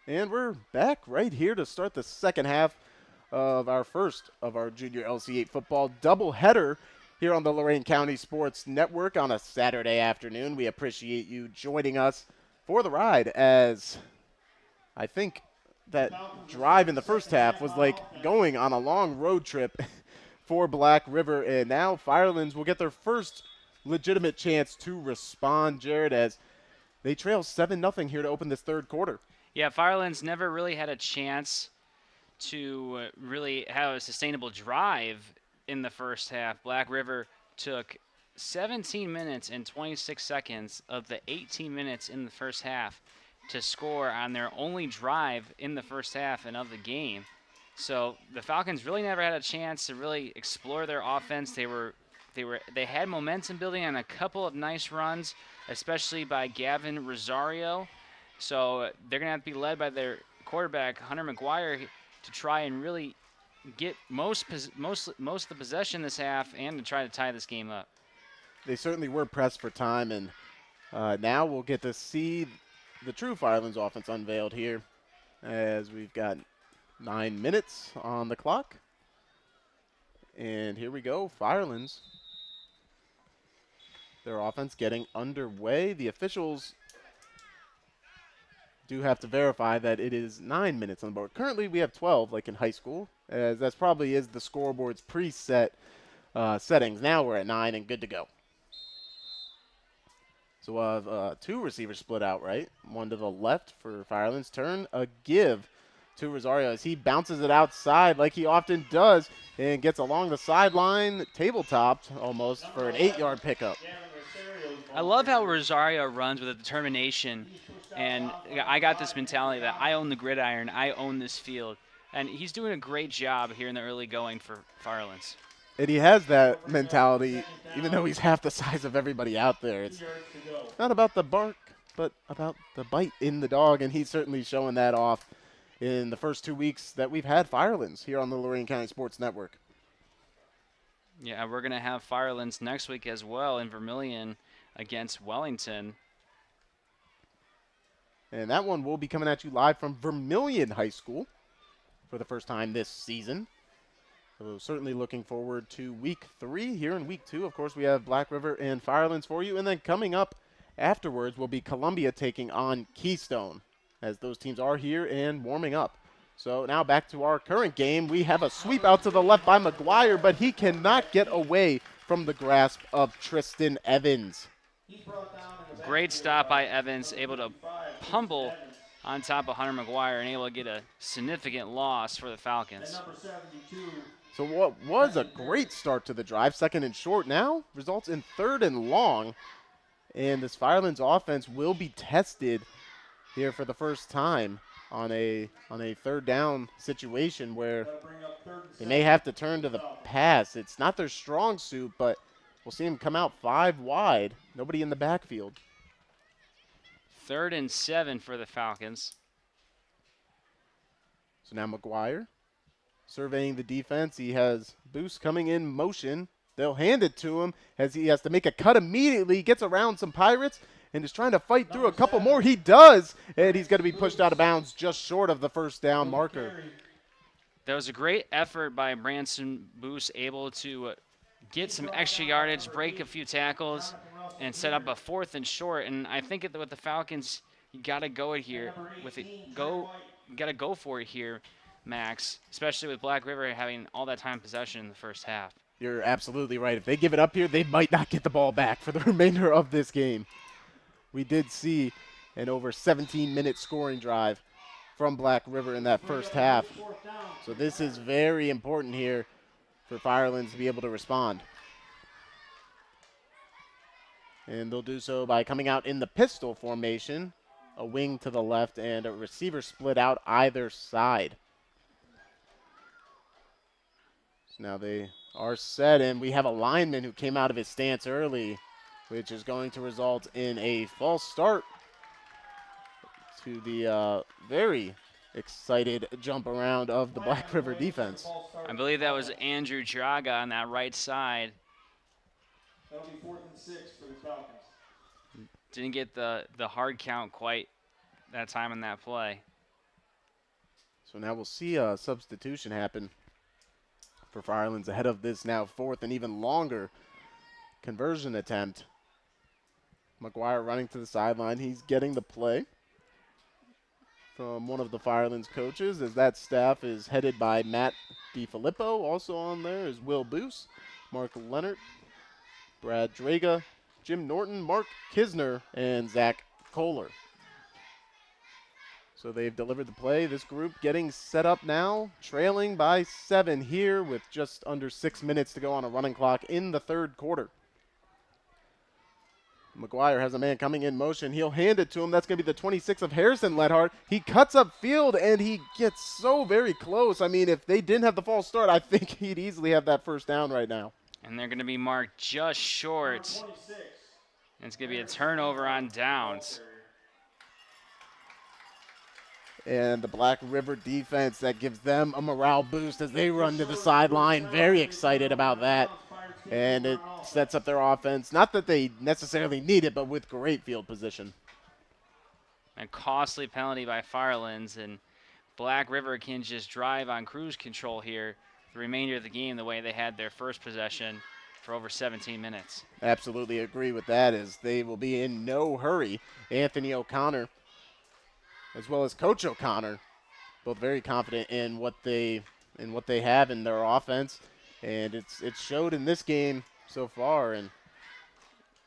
Speaker 1: And we're back right here to start the second half of our first of our Junior LC8 football doubleheader here on the Lorain County Sports Network on a Saturday afternoon. We appreciate you joining us for the ride, as I think that drive in the first half was like going on a long road trip for Black River, and now Firelands will get their first legitimate chance to respond, Jared, as they trail 7-0 here to open this third quarter.
Speaker 2: Yeah, Firelands never really had a chance to really have a sustainable drive in the first half. Black River took 17 minutes and 26 seconds of the 18 minutes in the first half to score on their only drive in the first half and of the game. So the Falcons really never had a chance to really explore their offense. They had momentum building on a couple of nice runs, especially by Gavin Rosario. So they're going to have to be led by their quarterback, Hunter McGuire, to try and really get most of the possession this half and to try to tie this game up.
Speaker 1: They certainly were pressed for time, and now we'll get to see the true Firelands offense unveiled here, as we've got 9 minutes on the clock. And here we go, Firelands. Their offense getting underway. The officials do have to verify that it is 9 minutes on the board. Currently, we have 12, like in high school, as that's probably is the scoreboard's preset settings. Now we're at 9 and good to go. So we'll have 2 receivers split out, right? One to the left for Firelands. Turn a give to Rosario as he bounces it outside like he often does and gets along the sideline, tabletopped almost for an 8-yard pickup.
Speaker 2: I love how Rosario runs with a determination, and I got this mentality that I own the gridiron, I own this field, and he's doing a great job here in the early going for Firelands.
Speaker 1: And he has that mentality, even though he's half the size of everybody out there. It's not about the bark, but about the bite in the dog, and he's certainly showing that off in the first 2 weeks that we've had Firelands here on the Lorain County Sports Network.
Speaker 2: Yeah, we're going to have Firelands next week as well in Vermilion against Wellington.
Speaker 1: And that one will be coming at you live from Vermilion High School for the first time this season. So certainly looking forward to week 3. Here in week 2, of course, we have Black River and Firelands for you. And then coming up afterwards will be Columbia taking on Keystone, as those teams are here and warming up. So now back to our current game. We have a sweep out to the left by McGuire, but he cannot get away from the grasp of Tristan Evans.
Speaker 2: Great stop by Evans, able to pummel on top of Hunter McGuire and able to get a significant loss for the Falcons.
Speaker 1: So what was a great start to the drive, 2nd and short, now results in 3rd and long. And this Firelands offense will be tested here for the first time on a 3rd down situation where they may have to turn to the pass. It's not their strong suit, but we'll see them come out 5 wide. Nobody in the backfield.
Speaker 2: 3rd and 7 for the Falcons.
Speaker 1: So now McGuire surveying the defense. He has Boost coming in motion. They'll hand it to him as he has to make a cut immediately. He gets around some Pirates and is trying to fight through a couple more. He does, and he's going to be pushed out of bounds just short of the first down marker.
Speaker 2: That was a great effort by Branson Boost, able to get some extra yardage, break a few tackles, and set up a 4th and short. And I think with the Falcons, you got to go it here with it. You got to go for it here, Max, especially with Black River having all that time possession in the first half.
Speaker 1: You're absolutely right. If they give it up here, they might not get the ball back for the remainder of this game. We did see an over 17-minute scoring drive from Black River in that first half. So this is very important here for Firelands to be able to respond. And they'll do so by coming out in the pistol formation, a wing to the left and a receiver split out either side. So now they are set, and we have a lineman who came out of his stance early, which is going to result in a false start to the very excited jump around of the Black River defense.
Speaker 2: I believe that was Andrew Draga on that right side.
Speaker 3: That'll be 4th and 6 for the Falcons.
Speaker 2: Didn't get the hard count quite that time in that play.
Speaker 1: So now we'll see a substitution happen for Firelands ahead of this now 4th and even longer conversion attempt. McGuire running to the sideline. He's getting the play from one of the Firelands coaches, as that staff is headed by Matt DiFilippo. Also on there is Will Boos, Mark Leonard, Brad Draga, Jim Norton, Mark Kisner, and Zach Kohler. So they've delivered the play. This group getting set up now, trailing by 7 here with just under 6 minutes to go on a running clock in the third quarter. McGuire has a man coming in motion. He'll hand it to him. That's going to be the 26 of Harrison Ledhart. He cuts up field, and he gets so very close. I mean, if they didn't have the false start, I think he'd easily have that first down right now.
Speaker 2: And they're going to be marked just short. And it's going to be a turnover on downs.
Speaker 1: And the Black River defense, that gives them a morale boost as they run to the sideline. Very excited about that. And it sets up their offense. Not that they necessarily need it, but with great field position.
Speaker 2: A costly penalty by Firelands, and Black River can just drive on cruise control here the remainder of the game the way they had their first possession for over 17 minutes.
Speaker 1: Absolutely agree with that, as they will be in no hurry. Anthony O'Connor, as well as Coach O'Connor, both very confident in what they have in their offense. And it showed in this game so far, and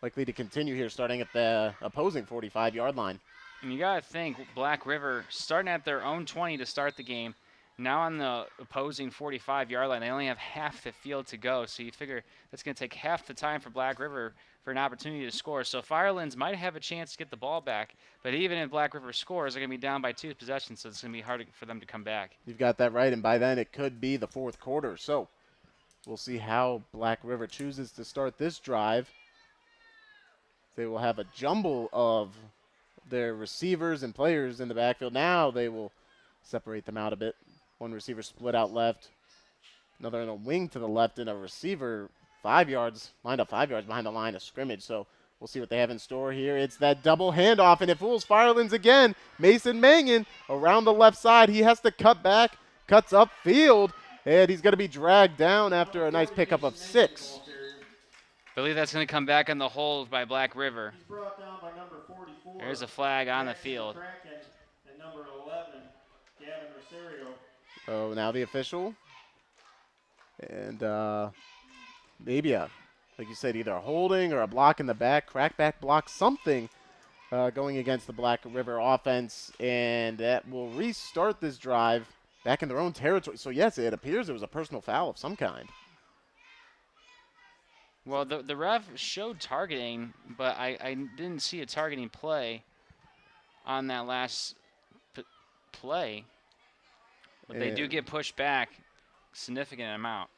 Speaker 1: likely to continue here starting at the opposing 45-yard line.
Speaker 2: And you got to think, Black River starting at their own 20 to start the game. Now on the opposing 45-yard line, they only have half the field to go. So you figure that's going to take half the time for Black River for an opportunity to score. So Firelands might have a chance to get the ball back. But even if Black River scores, they're going to be down by 2 possessions, so it's going to be hard for them to come back.
Speaker 1: You've got that right, and by then it could be the fourth quarter. So we'll see how Black River chooses to start this drive. They will have a jumble of their receivers and players in the backfield. Now they will separate them out a bit. One receiver split out left, another in a wing to the left, and a receiver 5 yards, lined up 5 yards behind the line of scrimmage. So we'll see what they have in store here. It's that double handoff, and it fools Firelands again. Mason Mangan around the left side. He has to cut back, cuts upfield, and he's going to be dragged down after a nice pickup of 6.
Speaker 2: I believe that's going to come back on the hold by Black River.
Speaker 3: He's brought down by number 44.
Speaker 2: There's a flag on the field.
Speaker 3: And number 11, Gavin Rosario.
Speaker 1: Oh, now the official. And maybe like you said, either a holding or a block in the back, crackback block, something going against the Black River offense. And that will restart this drive back in their own territory. So, yes, it appears it was a personal foul of some kind.
Speaker 2: Well, the ref showed targeting, but I didn't see a targeting play on that last play. But they do get pushed back a significant amount.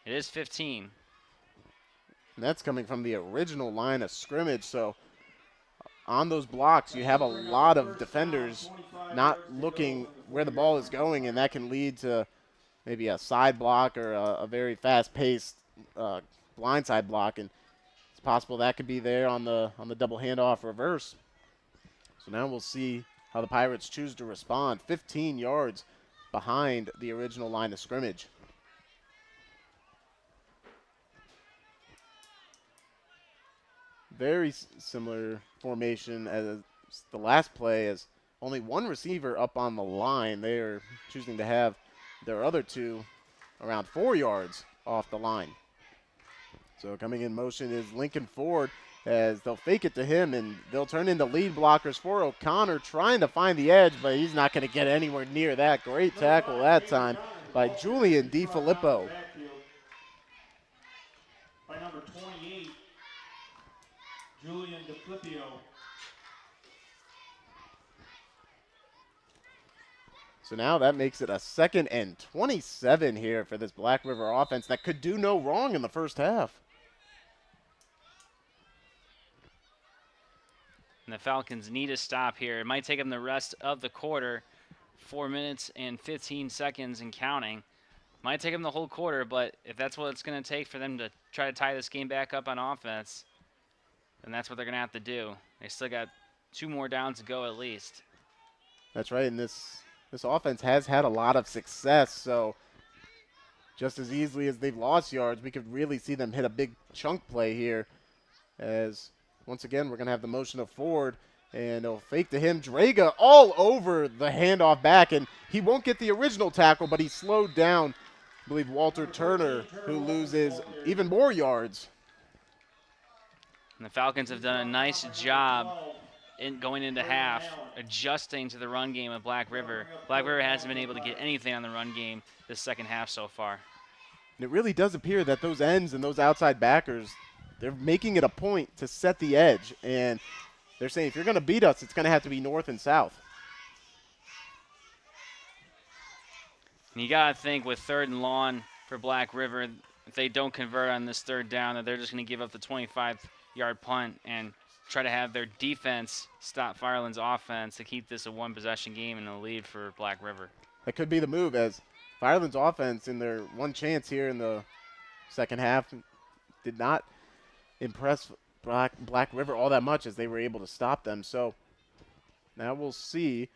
Speaker 2: It is 15.
Speaker 1: And that's coming from the original line of scrimmage. So on those blocks, you have a lot of defenders not looking where the ball is going, and that can lead to maybe a side block or a very fast-paced blindside block, and it's possible that could be there on the double handoff reverse. So now we'll see how the Pirates choose to respond. 15 yards behind the original line of scrimmage. Very similar formation as the last play, as only one receiver up on the line. They are choosing to have their other two around 4 yards off the line. So coming in motion is Lincoln Ford, as they'll fake it to him, and they'll turn into lead blockers for O'Connor, trying to find the edge, but he's not going to get anywhere near that. Great tackle that time by Julian DiFilippo.
Speaker 3: By number 28, Julian DiFilippo.
Speaker 1: So now that makes it a 2nd and 27 here for this Black River offense that could do no wrong in the first half.
Speaker 2: And the Falcons need a stop here. It might take them the rest of the quarter, 4 minutes and 15 seconds and counting. Might take them the whole quarter, but if that's what it's going to take for them to try to tie this game back up on offense, then that's what they're going to have to do. They still got 2 more downs to go at least.
Speaker 1: That's right, and this offense has had a lot of success, so just as easily as they've lost yards. We could really see them hit a big chunk play here, as once again we're going to have the motion of Ford, and they'll fake to him. Draga all over the handoff back, and he won't get the original tackle, but he's slowed down. I believe Walter Turner, who loses even more yards.
Speaker 2: And the Falcons have done a nice job in going into half, adjusting to the run game of Black River. Black River hasn't been able to get anything on the run game this second half so far.
Speaker 1: And it really does appear that those ends and those outside backers, they're making it a point to set the edge. And they're saying if you're going to beat us, it's going to have to be north and south.
Speaker 2: And you got to think with 3rd and long for Black River, if they don't convert on this 3rd down, that they're just going to give up the 25-yard punt and try to have their defense stop Firelands' offense to keep this a one-possession game and a lead for Black River.
Speaker 1: That could be the move, as Firelands' offense in their one chance here in the second half did not impress Black River all that much as they were able to stop them. So now we'll see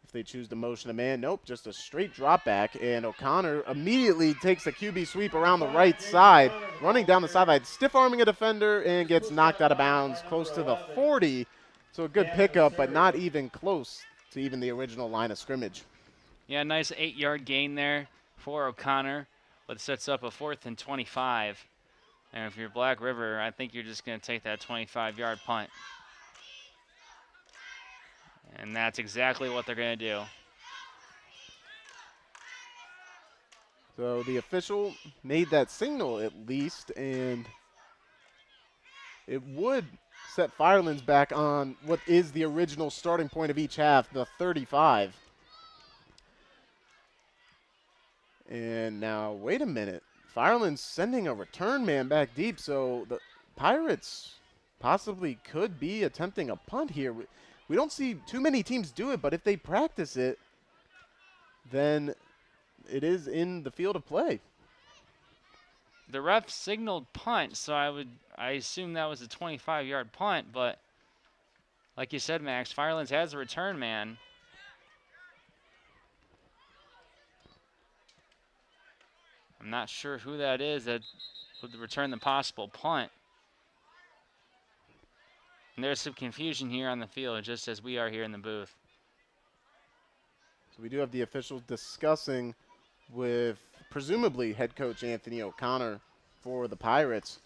Speaker 1: if they choose to motion a man. Nope, just a straight drop back, and O'Connor immediately takes a QB sweep around the right side, running down the sideline, stiff-arming a defender, and gets knocked out of bounds close to the 40. So a good pickup, but not even close to even the original line of scrimmage.
Speaker 2: Yeah, nice 8-yard gain there for O'Connor, but sets up a 4th and 25. And if you're Black River, I think you're just going to take that 25-yard punt. And that's exactly what they're going to do.
Speaker 1: So the official made that signal at least, and it would set Firelands back on what is the original starting point of each half, the 35. And now, wait a minute. Firelands sending a return man back deep, so the Pirates possibly could be attempting a punt here. We don't see too many teams do it, but if they practice it, then it is in the field of play.
Speaker 2: The ref signaled punt, so I assume that was a 25-yard punt, but like you said, Max, Firelands has a return man. I'm not sure who that is that would return the possible punt. And there's some confusion here on the field, just as we are here in the booth.
Speaker 1: So we do have the officials discussing with presumably head coach Anthony O'Connor for the Pirates,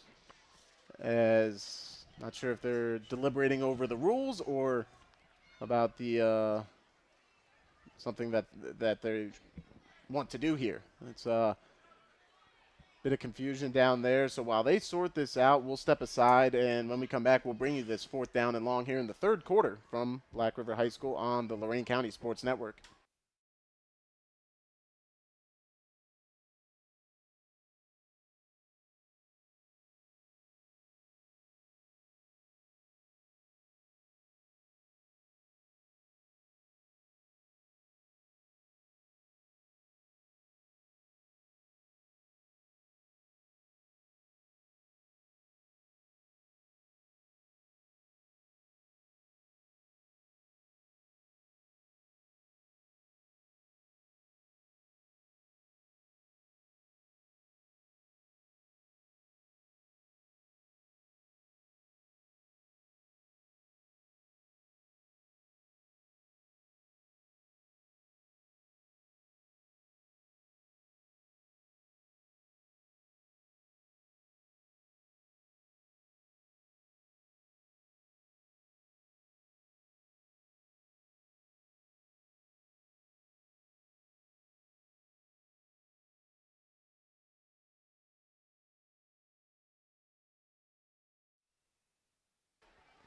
Speaker 1: as not sure if they're deliberating over the rules or about the something that they want to do here. It's a bit of confusion down there. So while they sort this out, we'll step aside, and when we come back, we'll bring you this 4th down and long here in the 3rd quarter from Black River High School on the Lorain County Sports Network.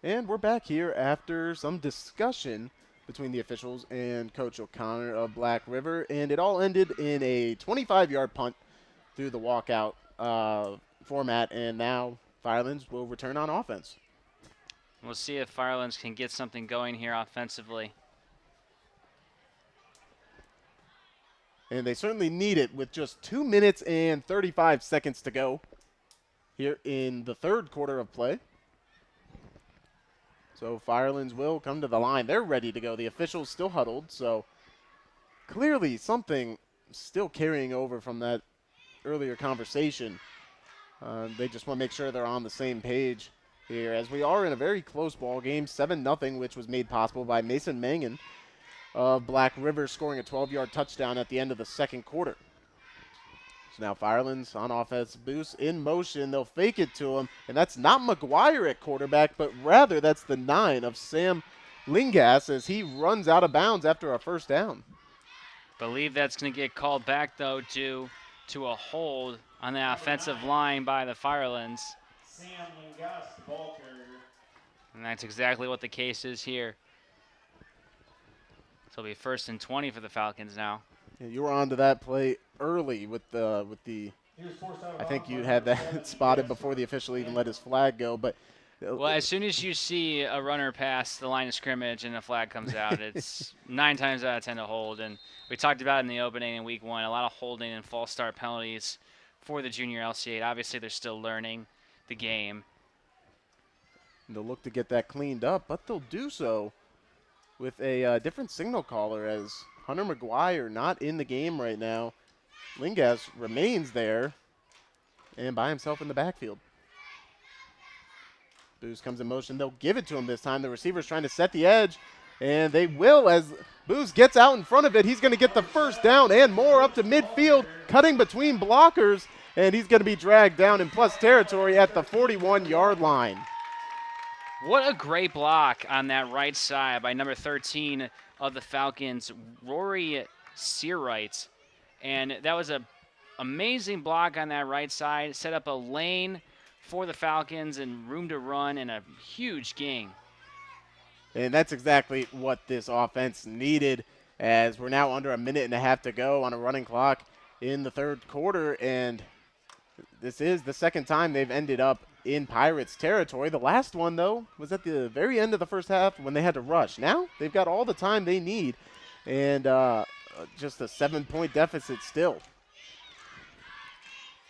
Speaker 1: And we're back here after some discussion between the officials and Coach O'Connor of Black River, and it all ended in a 25-yard punt through the walkout format, and now Firelands will return on offense.
Speaker 2: We'll see if Firelands can get something going here offensively.
Speaker 1: And they certainly need it with just 2 minutes and 35 seconds to go here in the 3rd quarter of play. So Firelands will come to the line. They're ready to go. The officials still huddled, so clearly something still carrying over from that earlier conversation. They just want to make sure they're on the same page here, as we are in a very close ball game, 7-0, which was made possible by Mason Mangan of Black River scoring a 12-yard touchdown at the end of the second quarter. So now Firelands on offense, boost in motion. They'll fake it to him, and that's not McGuire at quarterback, but rather that's the 9 of Sam Lingas as he runs out of bounds after a first down.
Speaker 2: Believe that's going to get called back, though, due to a hold on the offensive line by the Firelands.
Speaker 3: Sam Lingas, the ball carrier.
Speaker 2: And that's exactly what the case is here. So it'll be 1st and 20 for the Falcons now.
Speaker 1: Yeah, you were onto that play early with the.
Speaker 3: He was forced out of
Speaker 1: I think
Speaker 3: bounds
Speaker 1: you
Speaker 3: by
Speaker 1: had
Speaker 3: number
Speaker 1: that
Speaker 3: 7
Speaker 1: spotted before the official even let his flag go. But
Speaker 2: Well, as soon as you see a runner pass the line of scrimmage and a flag comes out, it's 9 times out of 10 to hold. And we talked about it in the opening in week 1, a lot of holding and false start penalties for the junior LC8. Obviously, they're still learning the game.
Speaker 1: they'll look to get that cleaned up, but they'll do so with a different signal caller, as Hunter McGuire not in the game right now. Lingas remains there and by himself in the backfield. Booz comes in motion. They'll give it to him this time. The receiver's trying to set the edge, and they will as Booz gets out in front of it. He's going to get the first down and more up to midfield, cutting between blockers, and he's going to be dragged down in plus territory at the 41-yard line.
Speaker 2: What a great block on that right side by number 13 of the Falcons, Rory Searight. And that was an amazing block on that right side. Set up a lane for the Falcons and room to run and a huge gain.
Speaker 1: And that's exactly what this offense needed, as we're now under a minute and a half to go on a running clock in the third quarter. And this is the second time they've ended up in Pirates territory. The last one, though, was at the very end of the first half when they had to rush. Now they've got all the time they need, and just a 7-point deficit still.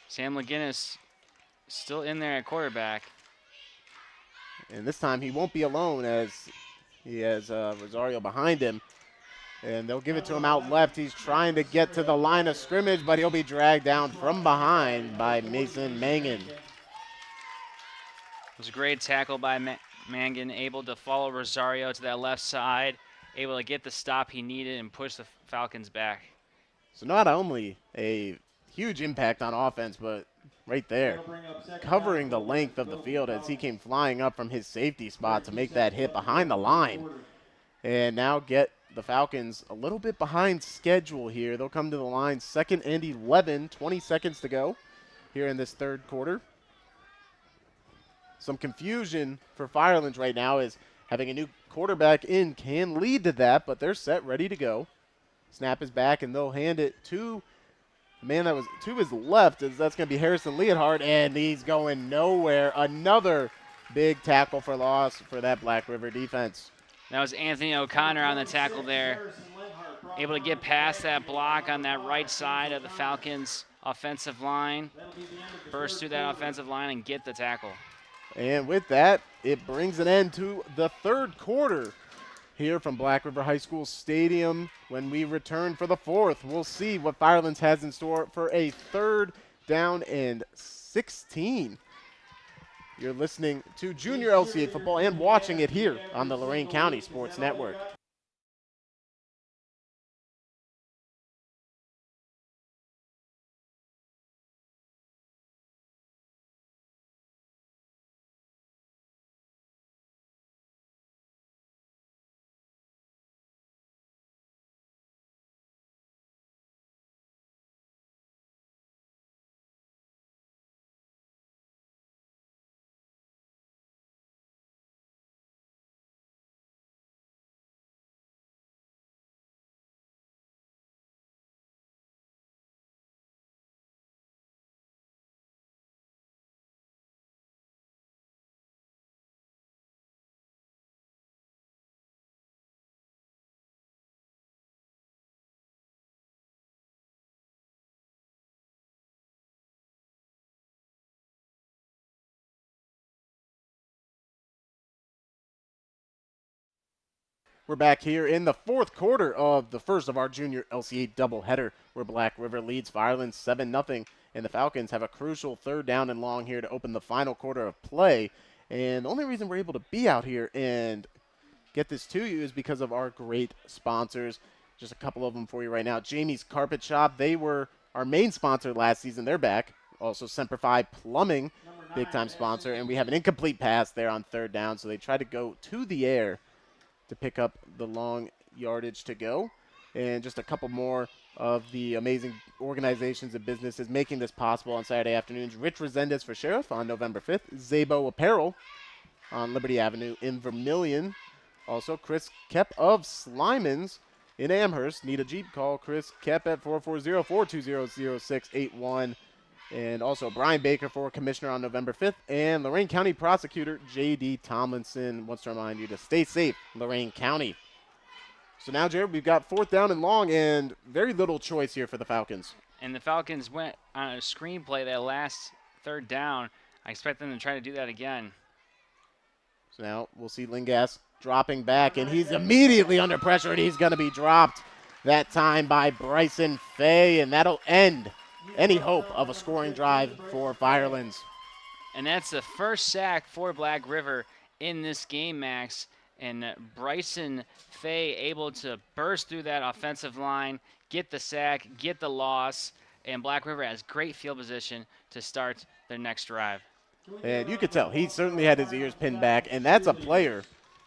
Speaker 2: Sam McGinnis still in there at quarterback.
Speaker 1: And this time he won't be alone, as he has Rosario behind him. And they'll give it to him out left. He's trying to get to the line of scrimmage, but he'll be dragged down from behind by Mason Mangan.
Speaker 2: It was a great tackle by Mangan, able to follow Rosario to that left side, able to get the stop he needed and push the Falcons back.
Speaker 1: So not only a huge impact on offense, but right there, covering the length of the field as he came flying up from his safety spot to make that hit behind the line. And now get the Falcons a little bit behind schedule here. They'll come to the line 2nd and 11, 20 seconds to go here in this third quarter. Some confusion for Firelands right now, is having a new quarterback in can lead to that, but they're set, ready to go. Snap is back, and they'll hand it to the man that was to his left, as that's going to be Harrison Leonhardt, and he's going nowhere. Another big tackle for loss for that Black River defense.
Speaker 2: That was Anthony O'Connor on the tackle there, able to get past that block on that right side of the Falcons' offensive line, burst through that offensive line and get the tackle.
Speaker 1: And with that, it brings an end to the third quarter here from Black River High School Stadium. When we return for the fourth, we'll see what Firelands has in store for a 3rd down and 16. You're listening to Junior LC8 football and watching it here on the Lorain County Sports Network. We're back here in the fourth quarter of the first of our Junior LC8 doubleheader, where Black River leads Firelands 7-0 and the Falcons have a crucial 3rd down and long here to open the final quarter of play. And the only reason we're able to be out here and get this to you is because of our great sponsors. Just a couple of them for you right now. Jamie's Carpet Shop, they were our main sponsor last season. They're back. Also, Semperfi Plumbing, big-time sponsor. And we have an incomplete pass there on 3rd down, so they try to go to the air to pick up the long yardage to go. And just a couple more of the amazing organizations and businesses making this possible on Saturday afternoons. Rich Resendez for Sheriff on November 5th. Zabo Apparel on Liberty Avenue in Vermilion. Also, Chris Kep of Slimans in Amherst. Need a Jeep? Call Chris Kep at 440-420-0681. And also Brian Baker for Commissioner on November 5th. And Lorain County Prosecutor J.D. Tomlinson wants to remind you to stay safe, Lorain County. So now, Jared, we've got 4th down and long and very little choice here for the Falcons.
Speaker 2: And the Falcons went on a screenplay that last 3rd down. I expect them to try to do that again.
Speaker 1: So now we'll see Lingas dropping back, and he's immediately under pressure, and he's going to be dropped that time by Bryson Fay, and that'll end any hope of a scoring drive for Firelands.
Speaker 2: And that's the first sack for Black River in this game, Max. And Bryson Fay able to burst through that offensive line, get the sack, get the loss, and Black River has great field position to start their next drive.
Speaker 1: And you could tell he certainly had his ears pinned back, and that's a player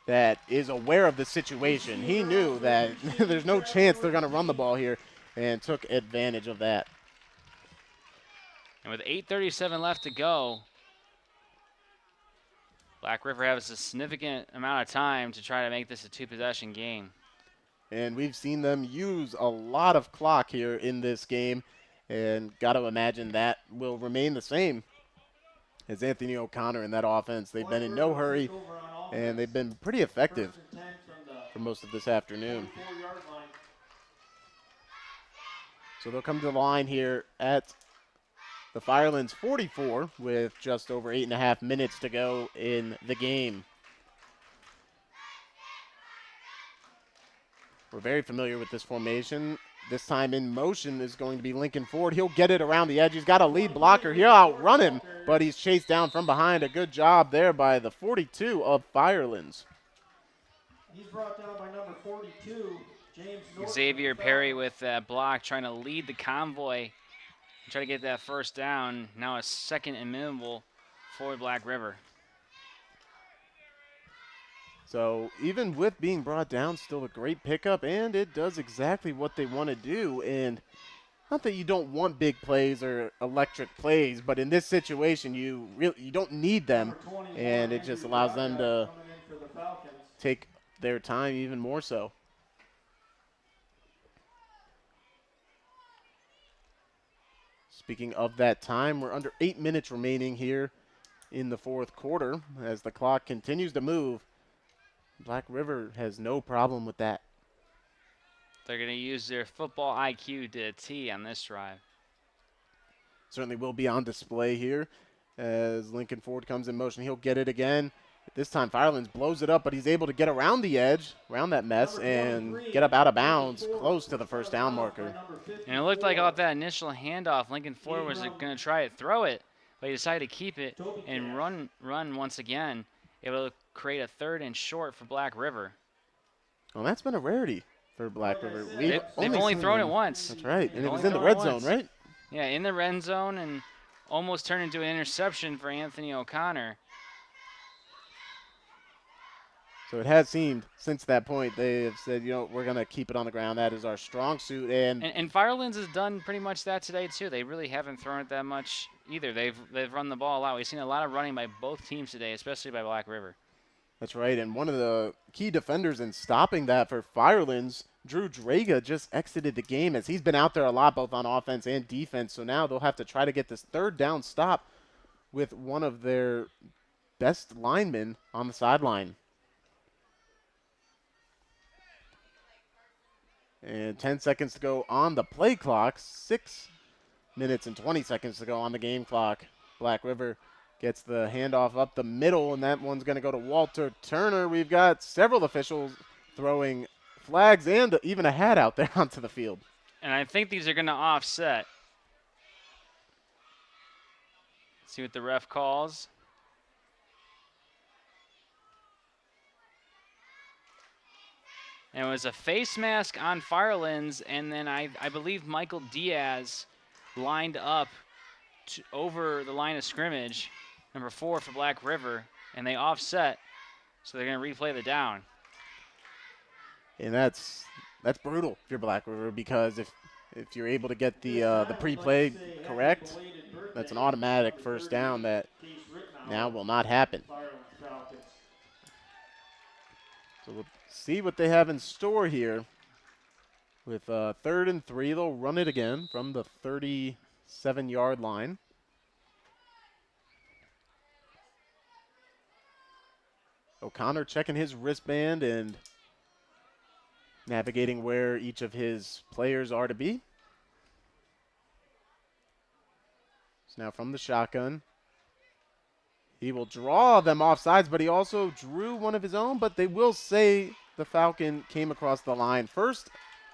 Speaker 1: that is aware of the situation. He knew that there's no chance they're going to run the ball here and took advantage of that.
Speaker 2: And with 8:37 left to go, Black River has a significant amount of time to try to make this a 2-possession game.
Speaker 1: And we've seen them use a lot of clock here in this game, and got to imagine that will remain the same as Anthony O'Connor in that offense. They've been in no hurry, and they've been pretty effective for most of this afternoon. So they'll come to the line here at the Firelands 44 with just over 8.5 minutes to go in the game. We're very familiar with this formation. This time in motion is going to be Lincoln Ford. He'll get it around the edge. He's got a lead blocker. He'll outrun him, but he's chased down from behind. A good job there by the 42 of Firelands.
Speaker 3: He's brought down by number 42, James Norton.
Speaker 2: Xavier Perry with that block, trying to lead the convoy, try to get that first down. Now a 2nd and minimal for Black River.
Speaker 1: So even with being brought down, still a great pickup, and it does exactly what they want to do. And not that you don't want big plays or electric plays, but in this situation, you don't need them, and it just allows them to take their time even more so. Speaking of that time, we're under 8 minutes remaining here in the 4th quarter as the clock continues to move. Black River has no problem with that.
Speaker 2: They're going to use their football IQ to a T on this drive.
Speaker 1: Certainly will be on display here as Lincoln Ford comes in motion. He'll get it again. This time Firelands blows it up, but he's able to get around the edge, around that mess, and get up out of bounds close to the 1st down marker.
Speaker 2: And it looked like off that initial handoff, Lincoln Ford was going to try to throw it, but he decided to keep it and run once again, able to create a 3rd and short for Black River.
Speaker 1: Well, that's been a rarity for Black River.
Speaker 2: They've only thrown it once.
Speaker 1: That's right, and it was in the red zone, right?
Speaker 2: Yeah, in the red zone, and almost turned into an interception for Anthony O'Connor.
Speaker 1: So it has seemed since that point they have said, we're going to keep it on the ground. That is our strong suit. And
Speaker 2: Firelands has done pretty much that today too. They really haven't thrown it that much either. They've run the ball a lot. We've seen a lot of running by both teams today, especially by Black River.
Speaker 1: That's right. And one of the key defenders in stopping that for Firelands, Drew Draga, just exited the game as he's been out there a lot both on offense and defense. So now they'll have to try to get this 3rd down stop with one of their best linemen on the sideline. And 10 seconds to go on the play clock. 6 minutes and 20 seconds to go on the game clock. Black River gets the handoff up the middle, and that one's going to go to Walter Turner. We've got several officials throwing flags and even a hat out there onto the field.
Speaker 2: And I think these are going to offset. See what the ref calls. And it was a face mask on Firelands, and then I believe Michael Diaz lined up over the line of scrimmage, number 4 for Black River, and they offset, so they're going to replay the down.
Speaker 1: And that's brutal if you're Black River, because if you're able to get the pre-play correct, that's an automatic first down that now will not happen. So we'll see what they have in store here. With 3rd and 3, they'll run it again from the 37-yard line. O'Connor checking his wristband and navigating where each of his players are to be. So now from the shotgun, he will draw them off sides, but he also drew one of his own, but they will say the Falcon came across the line first.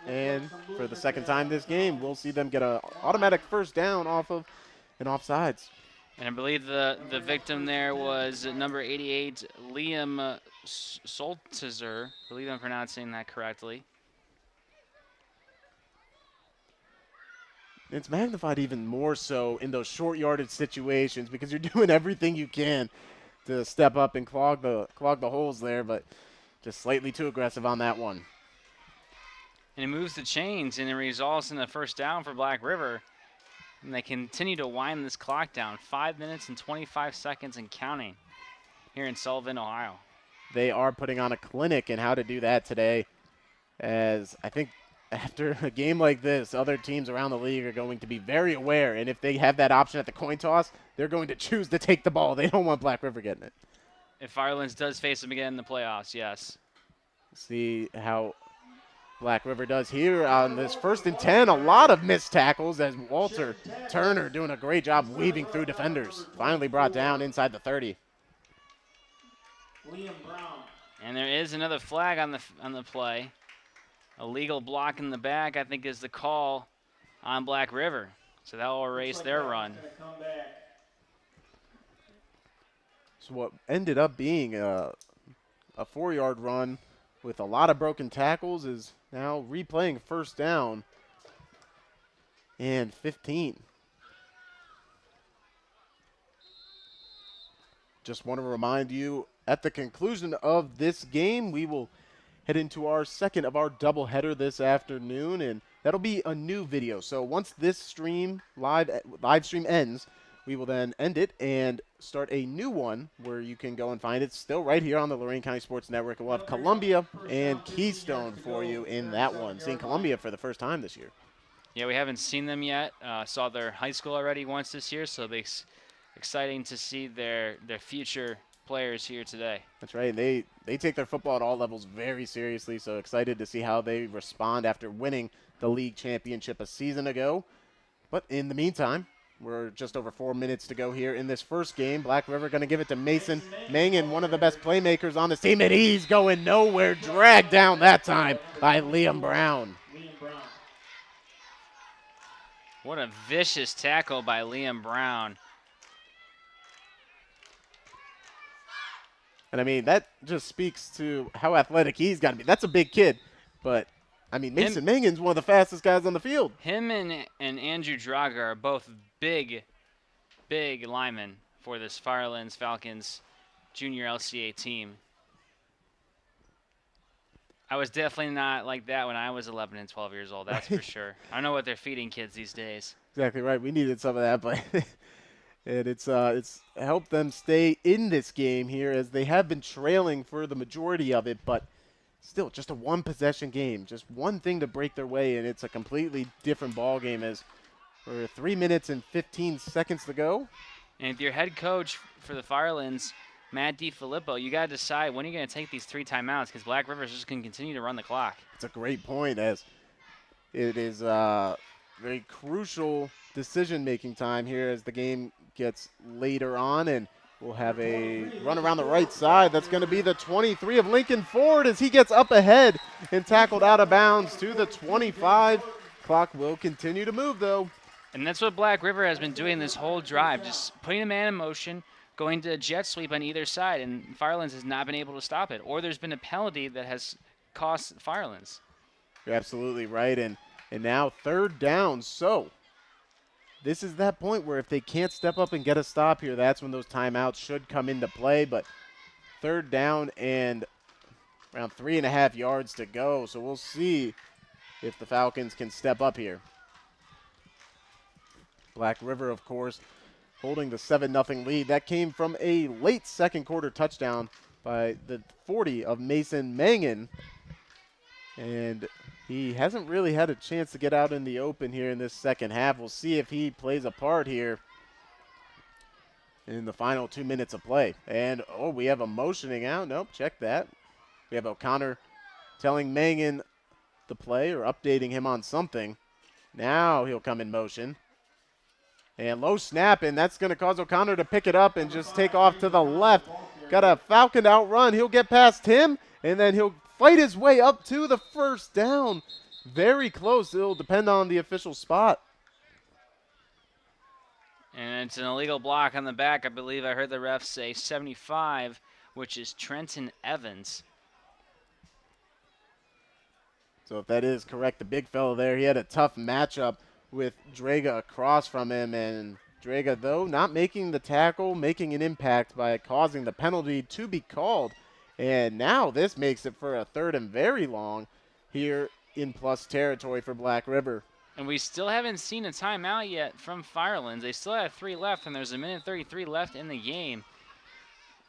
Speaker 1: And for the second time this game, we'll see them get an automatic first down off of an offsides.
Speaker 2: And I believe the victim there was number 88, Liam Soltizer. I believe I'm pronouncing that correctly.
Speaker 1: It's magnified even more so in those short yardage situations, because you're doing everything you can to step up and clog the holes there, but just slightly too aggressive on that one.
Speaker 2: And it moves the chains, and it results in a first down for Black River. And they continue to wind this clock down. 5 minutes and 25 seconds and counting here in Sullivan, Ohio.
Speaker 1: They are putting on a clinic in how to do that today, as I think after a game like this, other teams around the league are going to be very aware, and if they have that option at the coin toss, they're going to choose to take the ball. They don't want Black River getting it.
Speaker 2: If Firelands does face them again in the playoffs, yes.
Speaker 1: See how Black River does here on this 1st and 10. A lot of missed tackles as Walter Turner doing a great job weaving through defenders. Finally brought down inside the 30.
Speaker 3: Liam Brown.
Speaker 2: And there is another flag on the play. A legal block in the back, I think, is the call on Black River. So that will erase their run.
Speaker 1: So what ended up being a 4-yard run with a lot of broken tackles is now replaying first down and 15. Just want to remind you, at the conclusion of this game, we will head into our second of our doubleheader this afternoon, and that'll be a new video. So once this stream live stream ends, we will then end it and start a new one where you can go and find it still right here on the Lorain County Sports Network. We'll have Columbia and Keystone for you in that one. Seeing Columbia for the first time this year.
Speaker 2: Yeah, we haven't seen them yet. Saw their high school already once this year, so it'll be exciting to see their future players here today.
Speaker 1: That's right. They take their football at all levels very seriously, so excited to see how they respond after winning the league championship a season ago. But in the meantime, we're just over 4 minutes to go here in this first game. Black River going to give it to Mason Mangan, one of the best playmakers on the team, and he's going nowhere. Dragged down that time by Liam Brown.
Speaker 2: What a vicious tackle by Liam Brown.
Speaker 1: And, I mean, that just speaks to how athletic he's got to be. That's a big kid. But, I mean, Mason Mangan's one of the fastest guys on the field.
Speaker 2: Him and Andrew Draga are both big linemen for this Firelands Falcons junior LC8 team. I was definitely not like that when I was 11 and 12 years old, that's for sure. I don't know what they're feeding kids these days.
Speaker 1: Exactly right. We needed some of that, but and it's helped them stay in this game here, as they have been trailing for the majority of it, but still just a one-possession game, just one thing to break their way, and it's a completely different ball game as we're 3 minutes and 15 seconds to go.
Speaker 2: And if your head coach for the Firelands, Matt DiFilippo, you got to decide when you're going to take these 3 timeouts, because Black River is just going to continue to run the clock.
Speaker 1: It's a great point, as it is very crucial decision-making time here as the game gets later on, and we'll have a run around the right side. That's going to be the 23 of Lincoln Ford as he gets up ahead and tackled out of bounds to the 25. Clock will continue to move, though.
Speaker 2: And that's what Black River has been doing this whole drive, just putting a man in motion, going to jet sweep on either side, and Firelands has not been able to stop it. Or there's been a penalty that has cost Firelands.
Speaker 1: You're absolutely right. And now 3rd down. So this is that point where if they can't step up and get a stop here, that's when those timeouts should come into play. But 3rd down and around 3.5 yards to go. So we'll see if the Falcons can step up here. Black River, of course, holding the 7-0 lead. That came from a late 2nd quarter touchdown by the 40 of Mason Mangan. And he hasn't really had a chance to get out in the open here in this 2nd half. We'll see if he plays a part here in the final 2 minutes of play. And, oh, we have a motioning out. Nope, check that. We have O'Connor telling Mangan the play or updating him on something. Now he'll come in motion. And low snap, and that's going to cause O'Connor to pick it up and just take off to the left. Got a Falcon outrun. He'll get past him, and then he'll fight his way up to the 1st down. Very close. It'll depend on the official spot.
Speaker 2: And it's an illegal block on the back. I believe I heard the ref say 75, which is Trenton Evans.
Speaker 1: So if that is correct, the big fella there, he had a tough matchup with Draga across from him, and Draga, though, not making the tackle, making an impact by causing the penalty to be called. And now this makes it for a 3rd and very long here in plus territory for Black River.
Speaker 2: And we still haven't seen a timeout yet from Firelands. They still have 3 left, and there's 1:33 left in the game.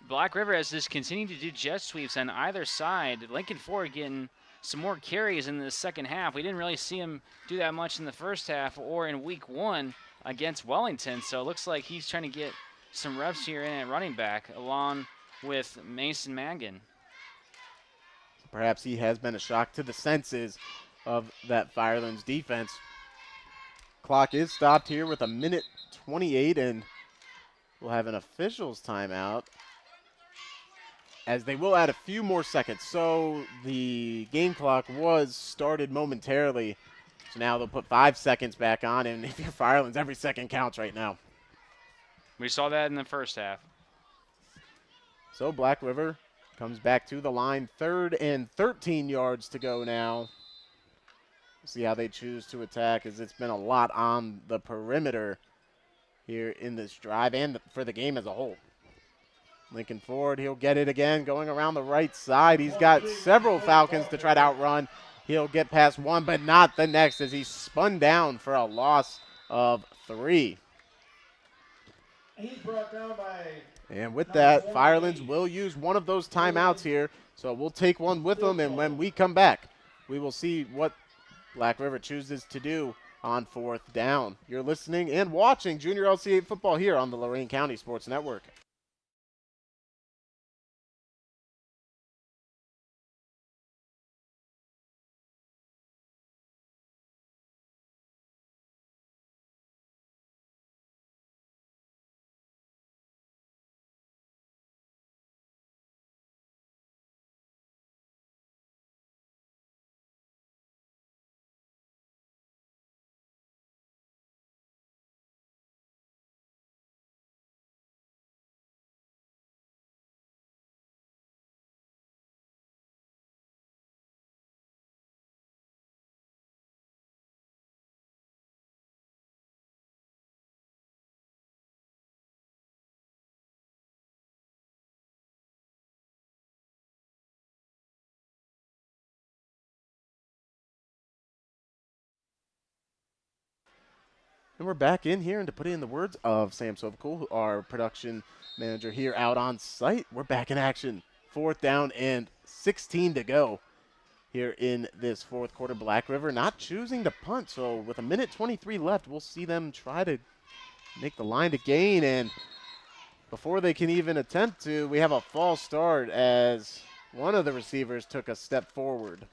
Speaker 2: Black River has just continued to do jet sweeps on either side. Lincoln Ford getting some more carries in the 2nd half. We didn't really see him do that much in the 1st half or in week 1 against Wellington. So it looks like he's trying to get some reps here in at running back along with Mason Mangan.
Speaker 1: Perhaps he has been a shock to the senses of that Firelands defense. Clock is stopped here with 1:28, and we'll have an officials timeout, as they will add a few more seconds. So the game clock was started momentarily. So now they'll put 5 seconds back on, and if you're Firelands, every second counts right now.
Speaker 2: We saw that in the 1st half.
Speaker 1: So Black River comes back to the line. 3rd and 13 yards to go now. See how they choose to attack, as it's been a lot on the perimeter here in this drive and for the game as a whole. Lincoln Ford, he'll get it again, going around the right side. He's got several Falcons to try to outrun. He'll get past one, but not the next, as he's spun down for a loss of 3.
Speaker 3: He's brought down by.
Speaker 1: And with that, Firelands will use one of those timeouts here. So we'll take one with them, and when we come back, we will see what Black River chooses to do on 4th down. You're listening and watching Junior LC8 football here on the Lorain County Sports Network. And we're back in here, and to put it in the words of Sam Sovacool, our production manager here out on site, we're back in action. 4th down and 16 to go here in this 4th quarter. Black River not choosing to punt, so with 1:23 left, we'll see them try to make the line to gain, and before they can even attempt to, we have a false start as one of the receivers took a step forward.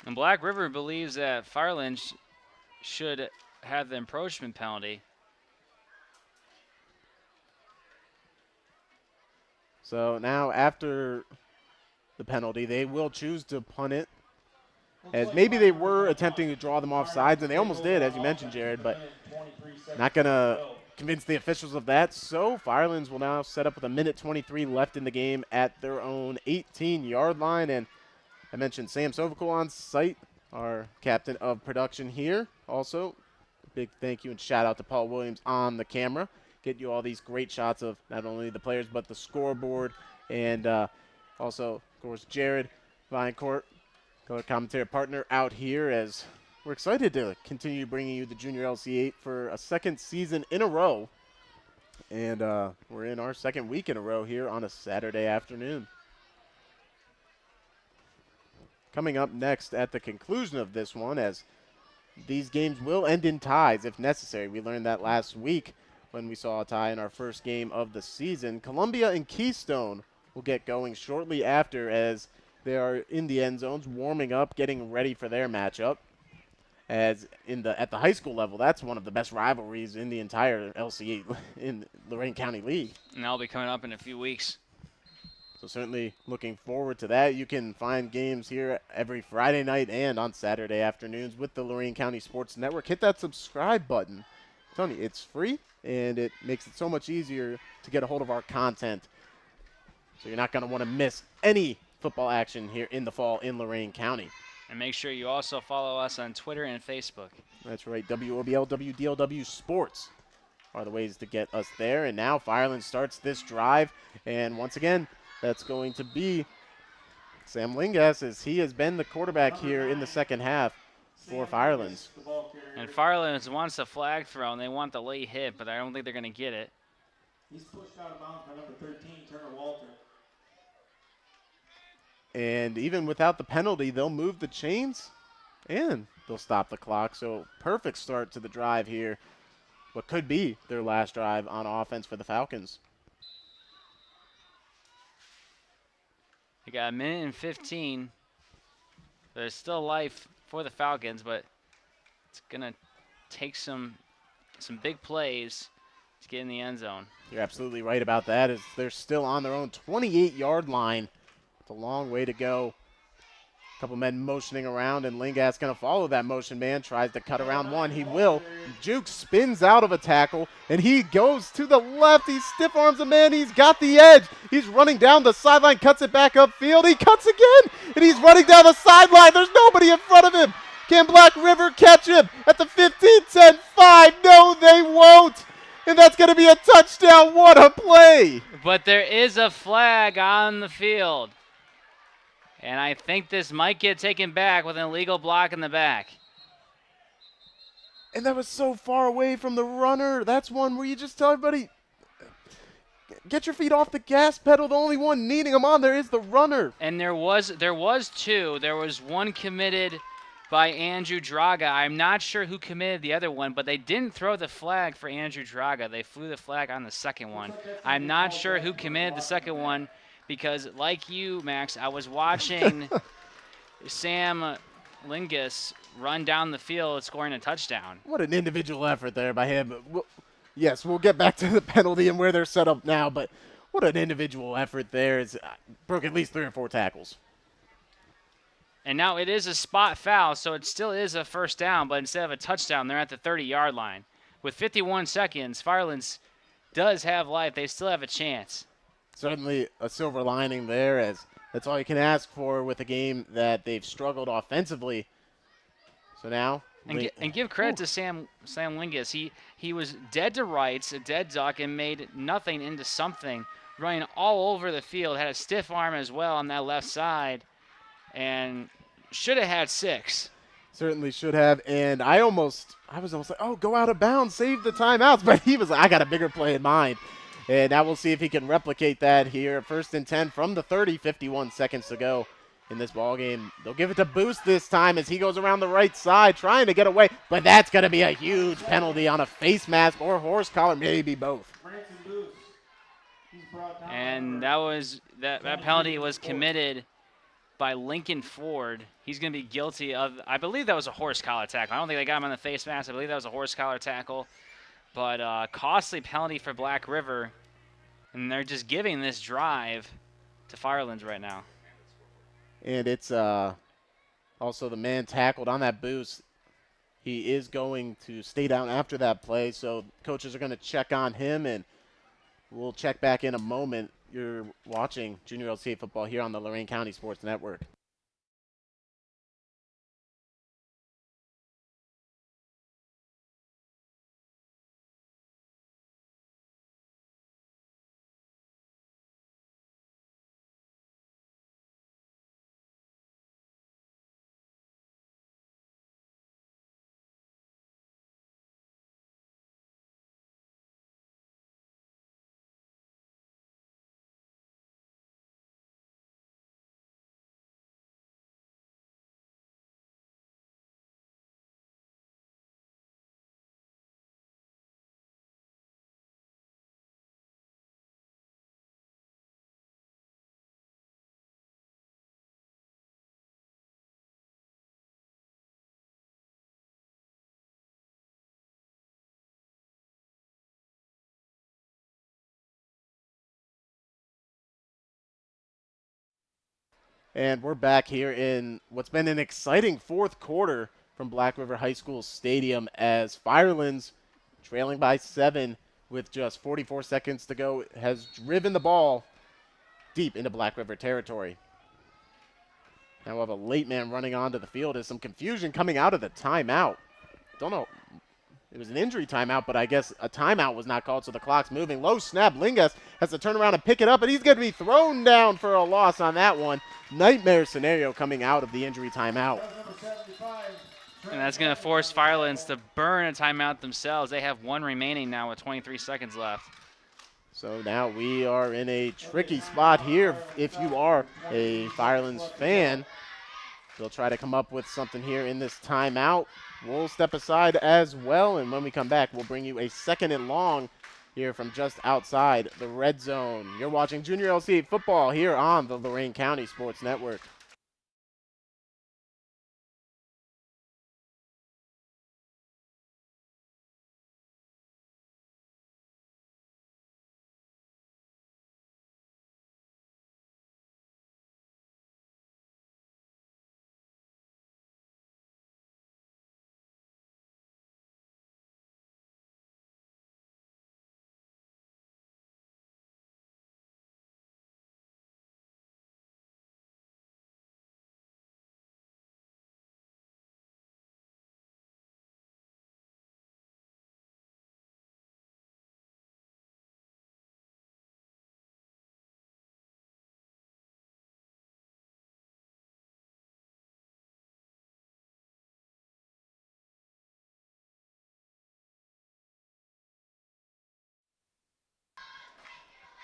Speaker 2: And Black River believes that Firelands should have the encroachment penalty.
Speaker 1: So now after the penalty, they will choose to punt it. as maybe they were attempting to draw them off sides, and they almost did, as you mentioned, Jared, but not going to convince the officials of that. So Firelands will now set up with 1:23 left in the game at their own 18-yard line. And I mentioned Sam Sovacool on site, our captain of production here. Also, big thank you and shout out to Paul Williams on the camera. Get you all these great shots of not only the players but the scoreboard. And also, of course, Jared Vinecourt, color commentary partner out here, as we're excited to continue bringing you the Junior LC8 for a second season in a row. And we're in our second week in a row here on a Saturday afternoon. Coming up next at the conclusion of this one, as these games will end in ties if necessary. We learned that last week when we saw a tie in our first game of the season. Columbia and Keystone will get going shortly after, as they are in the end zones warming up, getting ready for their matchup. As at the high school level, that's one of the best rivalries in the entire LC8 in Lorain County League.
Speaker 2: And that'll be coming up in a few weeks.
Speaker 1: So certainly looking forward to that. You can find games here every Friday night and on Saturday afternoons with the Lorain County Sports Network. Hit that subscribe button. I'm telling you, it's free, and it makes it so much easier to get a hold of our content. So you're not going to want to miss any football action here in the fall in Lorain County.
Speaker 2: And make sure you also follow us on Twitter and Facebook.
Speaker 1: That's right. WOBL, WDLW Sports are the ways to get us there. And now Firelands starts this drive. And once again, that's going to be Sam Lingas, as he has been the quarterback here in the second half for Firelands.
Speaker 2: And Firelands wants a flag thrown. They want the late hit, but I don't think they're going to get it.
Speaker 3: He's pushed out of bounds by number 13, Turner Walter.
Speaker 1: And even without the penalty, they'll move the chains and they'll stop the clock. So perfect start to the drive here. What could be their last drive on offense for the Falcons.
Speaker 2: You got 1:15. There's still life for the Falcons, but it's going to take some big plays to get in the end zone.
Speaker 1: You're absolutely right about that, as they're still on their own 28-yard line. It's a long way to go. A couple men motioning around, and Lingas going to follow that motion man. Tries to cut around one. He will. Juke spins out of a tackle, and he goes to the left. He stiff arms a man. He's got the edge. He's running down the sideline, cuts it back upfield. He cuts again, and he's running down the sideline. There's nobody in front of him. Can Black River catch him at the 15, 10, 5? No, they won't. And that's going to be a touchdown. What a play.
Speaker 2: But there is a flag on the field. And I think this might get taken back with an illegal block in the back.
Speaker 1: And that was so far away from the runner. That's one where you just tell everybody, get your feet off the gas pedal. The only one needing them on there is the runner.
Speaker 2: And there was two. There was one committed by Andrew Draga. I'm not sure who committed the other one, but they didn't throw the flag for Andrew Draga. They flew the flag on the second one. I'm not sure who committed the second one, because like you, Max, I was watching Sam Lingas run down the field scoring a touchdown.
Speaker 1: What an individual effort there by him. Yes, we'll get back to the penalty and where they're set up now, but what an individual effort there. It's broke at least 3 or 4 tackles.
Speaker 2: And now it is a spot foul, so it still is a first down, but instead of a touchdown, they're at the 30-yard line. With 51 seconds, Firelands does have life. They still have a chance.
Speaker 1: Certainly a silver lining there, as that's all you can ask for with a game that they've struggled offensively. So now,
Speaker 2: and give credit to Sam Lingas. He was dead to rights, a dead duck, and made nothing into something, running all over the field. Had a stiff arm as well on that left side, and should have had 6.
Speaker 1: Certainly should have, and I was almost like, oh, go out of bounds, save the timeouts, but he was like, I got a bigger play in mind. And now we'll see if he can replicate that here. 1st and 10 from the 30, 51 seconds to go in this ball game. They'll give it to Boost this time as he goes around the right side trying to get away, but that's going to be a huge penalty on a face mask or horse collar, maybe both.
Speaker 2: And that penalty was committed by Lincoln Ford. He's going to be guilty of, I believe that was a horse collar tackle. I don't think they got him on the face mask. I believe that was a horse collar tackle. But costly penalty for Black River, and they're just giving this drive to Firelands right now.
Speaker 1: And it's Also, the man tackled on that boost, he is going to stay down after that play, so coaches are going to check on him, and we'll check back in a moment. You're watching Junior LC8 football here on the Lorain County Sports Network. And we're back here in what's been an exciting fourth quarter from Black River High School Stadium as Firelands, trailing by 7 with just 44 seconds to go, has driven the ball deep into Black River territory. Now we'll have a late man running onto the field. There's some confusion coming out of the timeout. Don't know. It was an injury timeout, but I guess a timeout was not called, so the clock's moving. Low snap. Lingus has to turn around and pick it up, and he's going to be thrown down for a loss on that one. Nightmare scenario coming out of the injury timeout.
Speaker 2: And that's going to force Firelands to burn a timeout themselves. They have one remaining now with 23 seconds left.
Speaker 1: So now we are in a tricky spot here. If you are a Firelands fan, they'll try to come up with something here in this timeout. We'll step aside as well, and when we come back, we'll bring you a second and long here from just outside the red zone. You're watching Junior LC football here on the Lorain County Sports Network.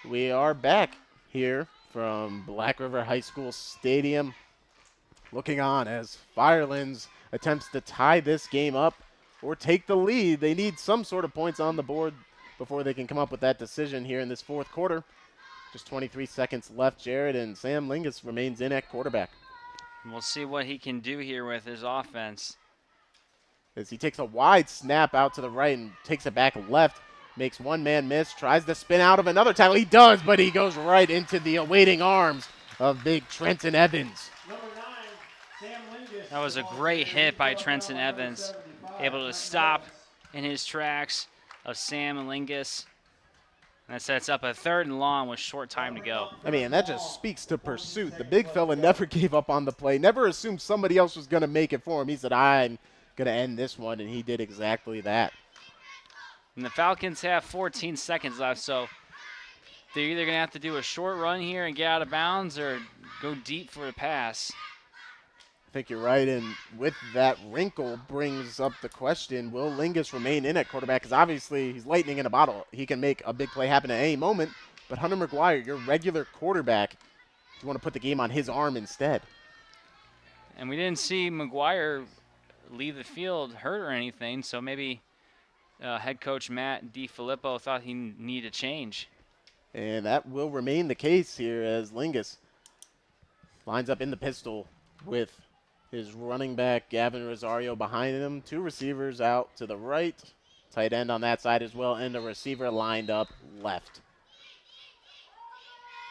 Speaker 1: We are back here from Black River High School Stadium, looking on as Firelands attempts to tie this game up or take the lead. They need some sort of points on the board before they can come up with that decision here in this fourth quarter. Just 23 seconds left, Jared, and Sam Lingus remains in at quarterback.
Speaker 2: We'll see what he can do here with his offense.
Speaker 1: As he takes a wide snap out to the right and takes it back left, makes one man miss, tries to spin out of another tackle. He does, but he goes right into the awaiting arms of big Trenton Evans.
Speaker 2: That was a great hit by Trenton Evans, able to stop in his tracks of Sam Lingus. And that sets up a third and long with short time to go.
Speaker 1: I mean, that just speaks to pursuit. The big fella never gave up on the play, never assumed somebody else was going to make it for him. He said, I'm going to end this one, and he did exactly that.
Speaker 2: And the Falcons have 14 seconds left, so they're either going to have to do a short run here and get out of bounds or go deep for a pass.
Speaker 1: I think you're right, and with that wrinkle brings up the question, will Lingus remain in at quarterback? Because obviously he's lightning in a bottle. He can make a big play happen at any moment, but Hunter McGuire, your regular quarterback, you want to put the game on his arm instead.
Speaker 2: And we didn't see McGuire leave the field hurt or anything, so maybe head coach Matt DiFilippo thought he needed a change.
Speaker 1: And that will remain the case here as Lingus lines up in the pistol with his running back, Gavin Rosario, behind him. Two receivers out to the right, tight end on that side as well, and a receiver lined up left.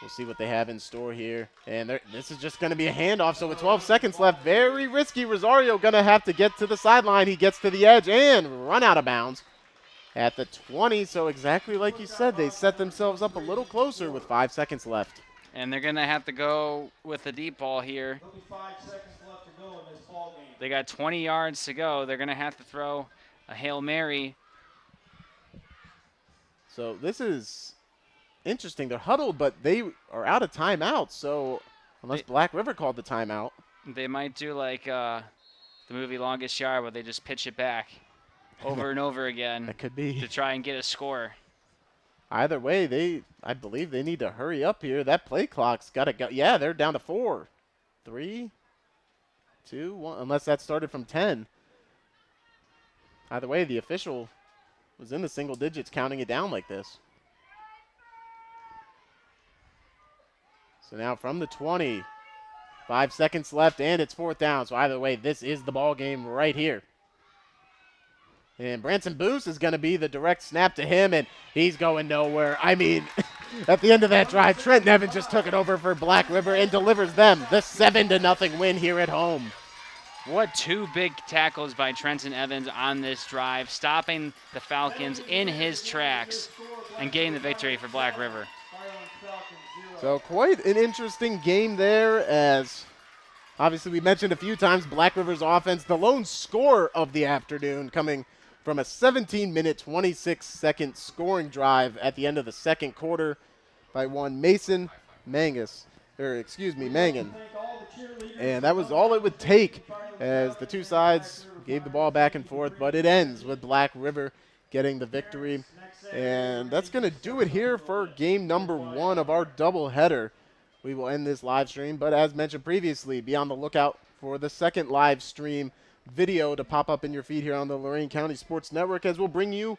Speaker 1: We'll see what they have in store here. And this is just going to be a handoff. So with 12 seconds left, very risky. Rosario going to have to get to the sideline. He gets to the edge and run out of bounds at the 20. So exactly like you said, they set themselves up a little closer with 5 seconds left.
Speaker 2: And they're going to have to go with the deep ball here.
Speaker 3: There'll be 5 seconds left to go in this ball game.
Speaker 2: They got 20 yards to go. They're going to have to throw a Hail Mary.
Speaker 1: So this is interesting. They're huddled, but they are out of timeout. So unless Black River called the timeout.
Speaker 2: They might do like the movie Longest Yard where they just pitch it back over and over again.
Speaker 1: That could be.
Speaker 2: To try and get a score.
Speaker 1: Either way, I believe they need to hurry up here. That play clock's got to go. Yeah, they're down to 4, 3, 2, 1, unless that started from 10. Either way, the official was in the single digits counting it down like this. So now from the 20, 5 seconds left, and it's 4th down. So either way, this is the ball game right here. And Branson Booth is going to be the direct snap to him, and he's going nowhere. I mean, at the end of that drive, Trent Nevin just took it over for Black River and delivers them the 7-0 win here at home.
Speaker 2: What 2 big tackles by Trenton Evans on this drive, stopping the Falcons in his tracks and getting the victory for Black River.
Speaker 1: So quite an interesting game there, as obviously we mentioned a few times, Black River's offense, the lone score of the afternoon, coming from a 17-minute, 26-second scoring drive at the end of the second quarter by one Mangan. And that was all it would take as the two sides gave the ball back and forth, but it ends with Black River getting the victory. And that's going to do it here for game number 1 of our doubleheader. We will end this live stream, but as mentioned previously, be on the lookout for the second live stream video to pop up in your feed here on the Lorain County Sports Network, as we'll bring you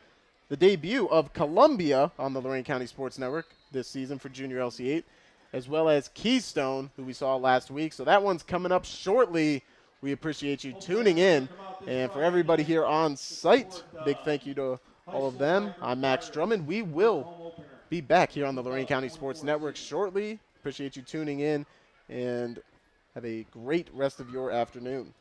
Speaker 1: the debut of Columbia on the Lorain County Sports Network this season for Junior LC8, as well as Keystone, who we saw last week. So that one's coming up shortly. We appreciate you tuning in. And for everybody here on site, big thank you to all of them. I'm Max Drummond. We will be back here on the Lorain County Sports Network shortly. Appreciate you tuning in, and have a great rest of your afternoon.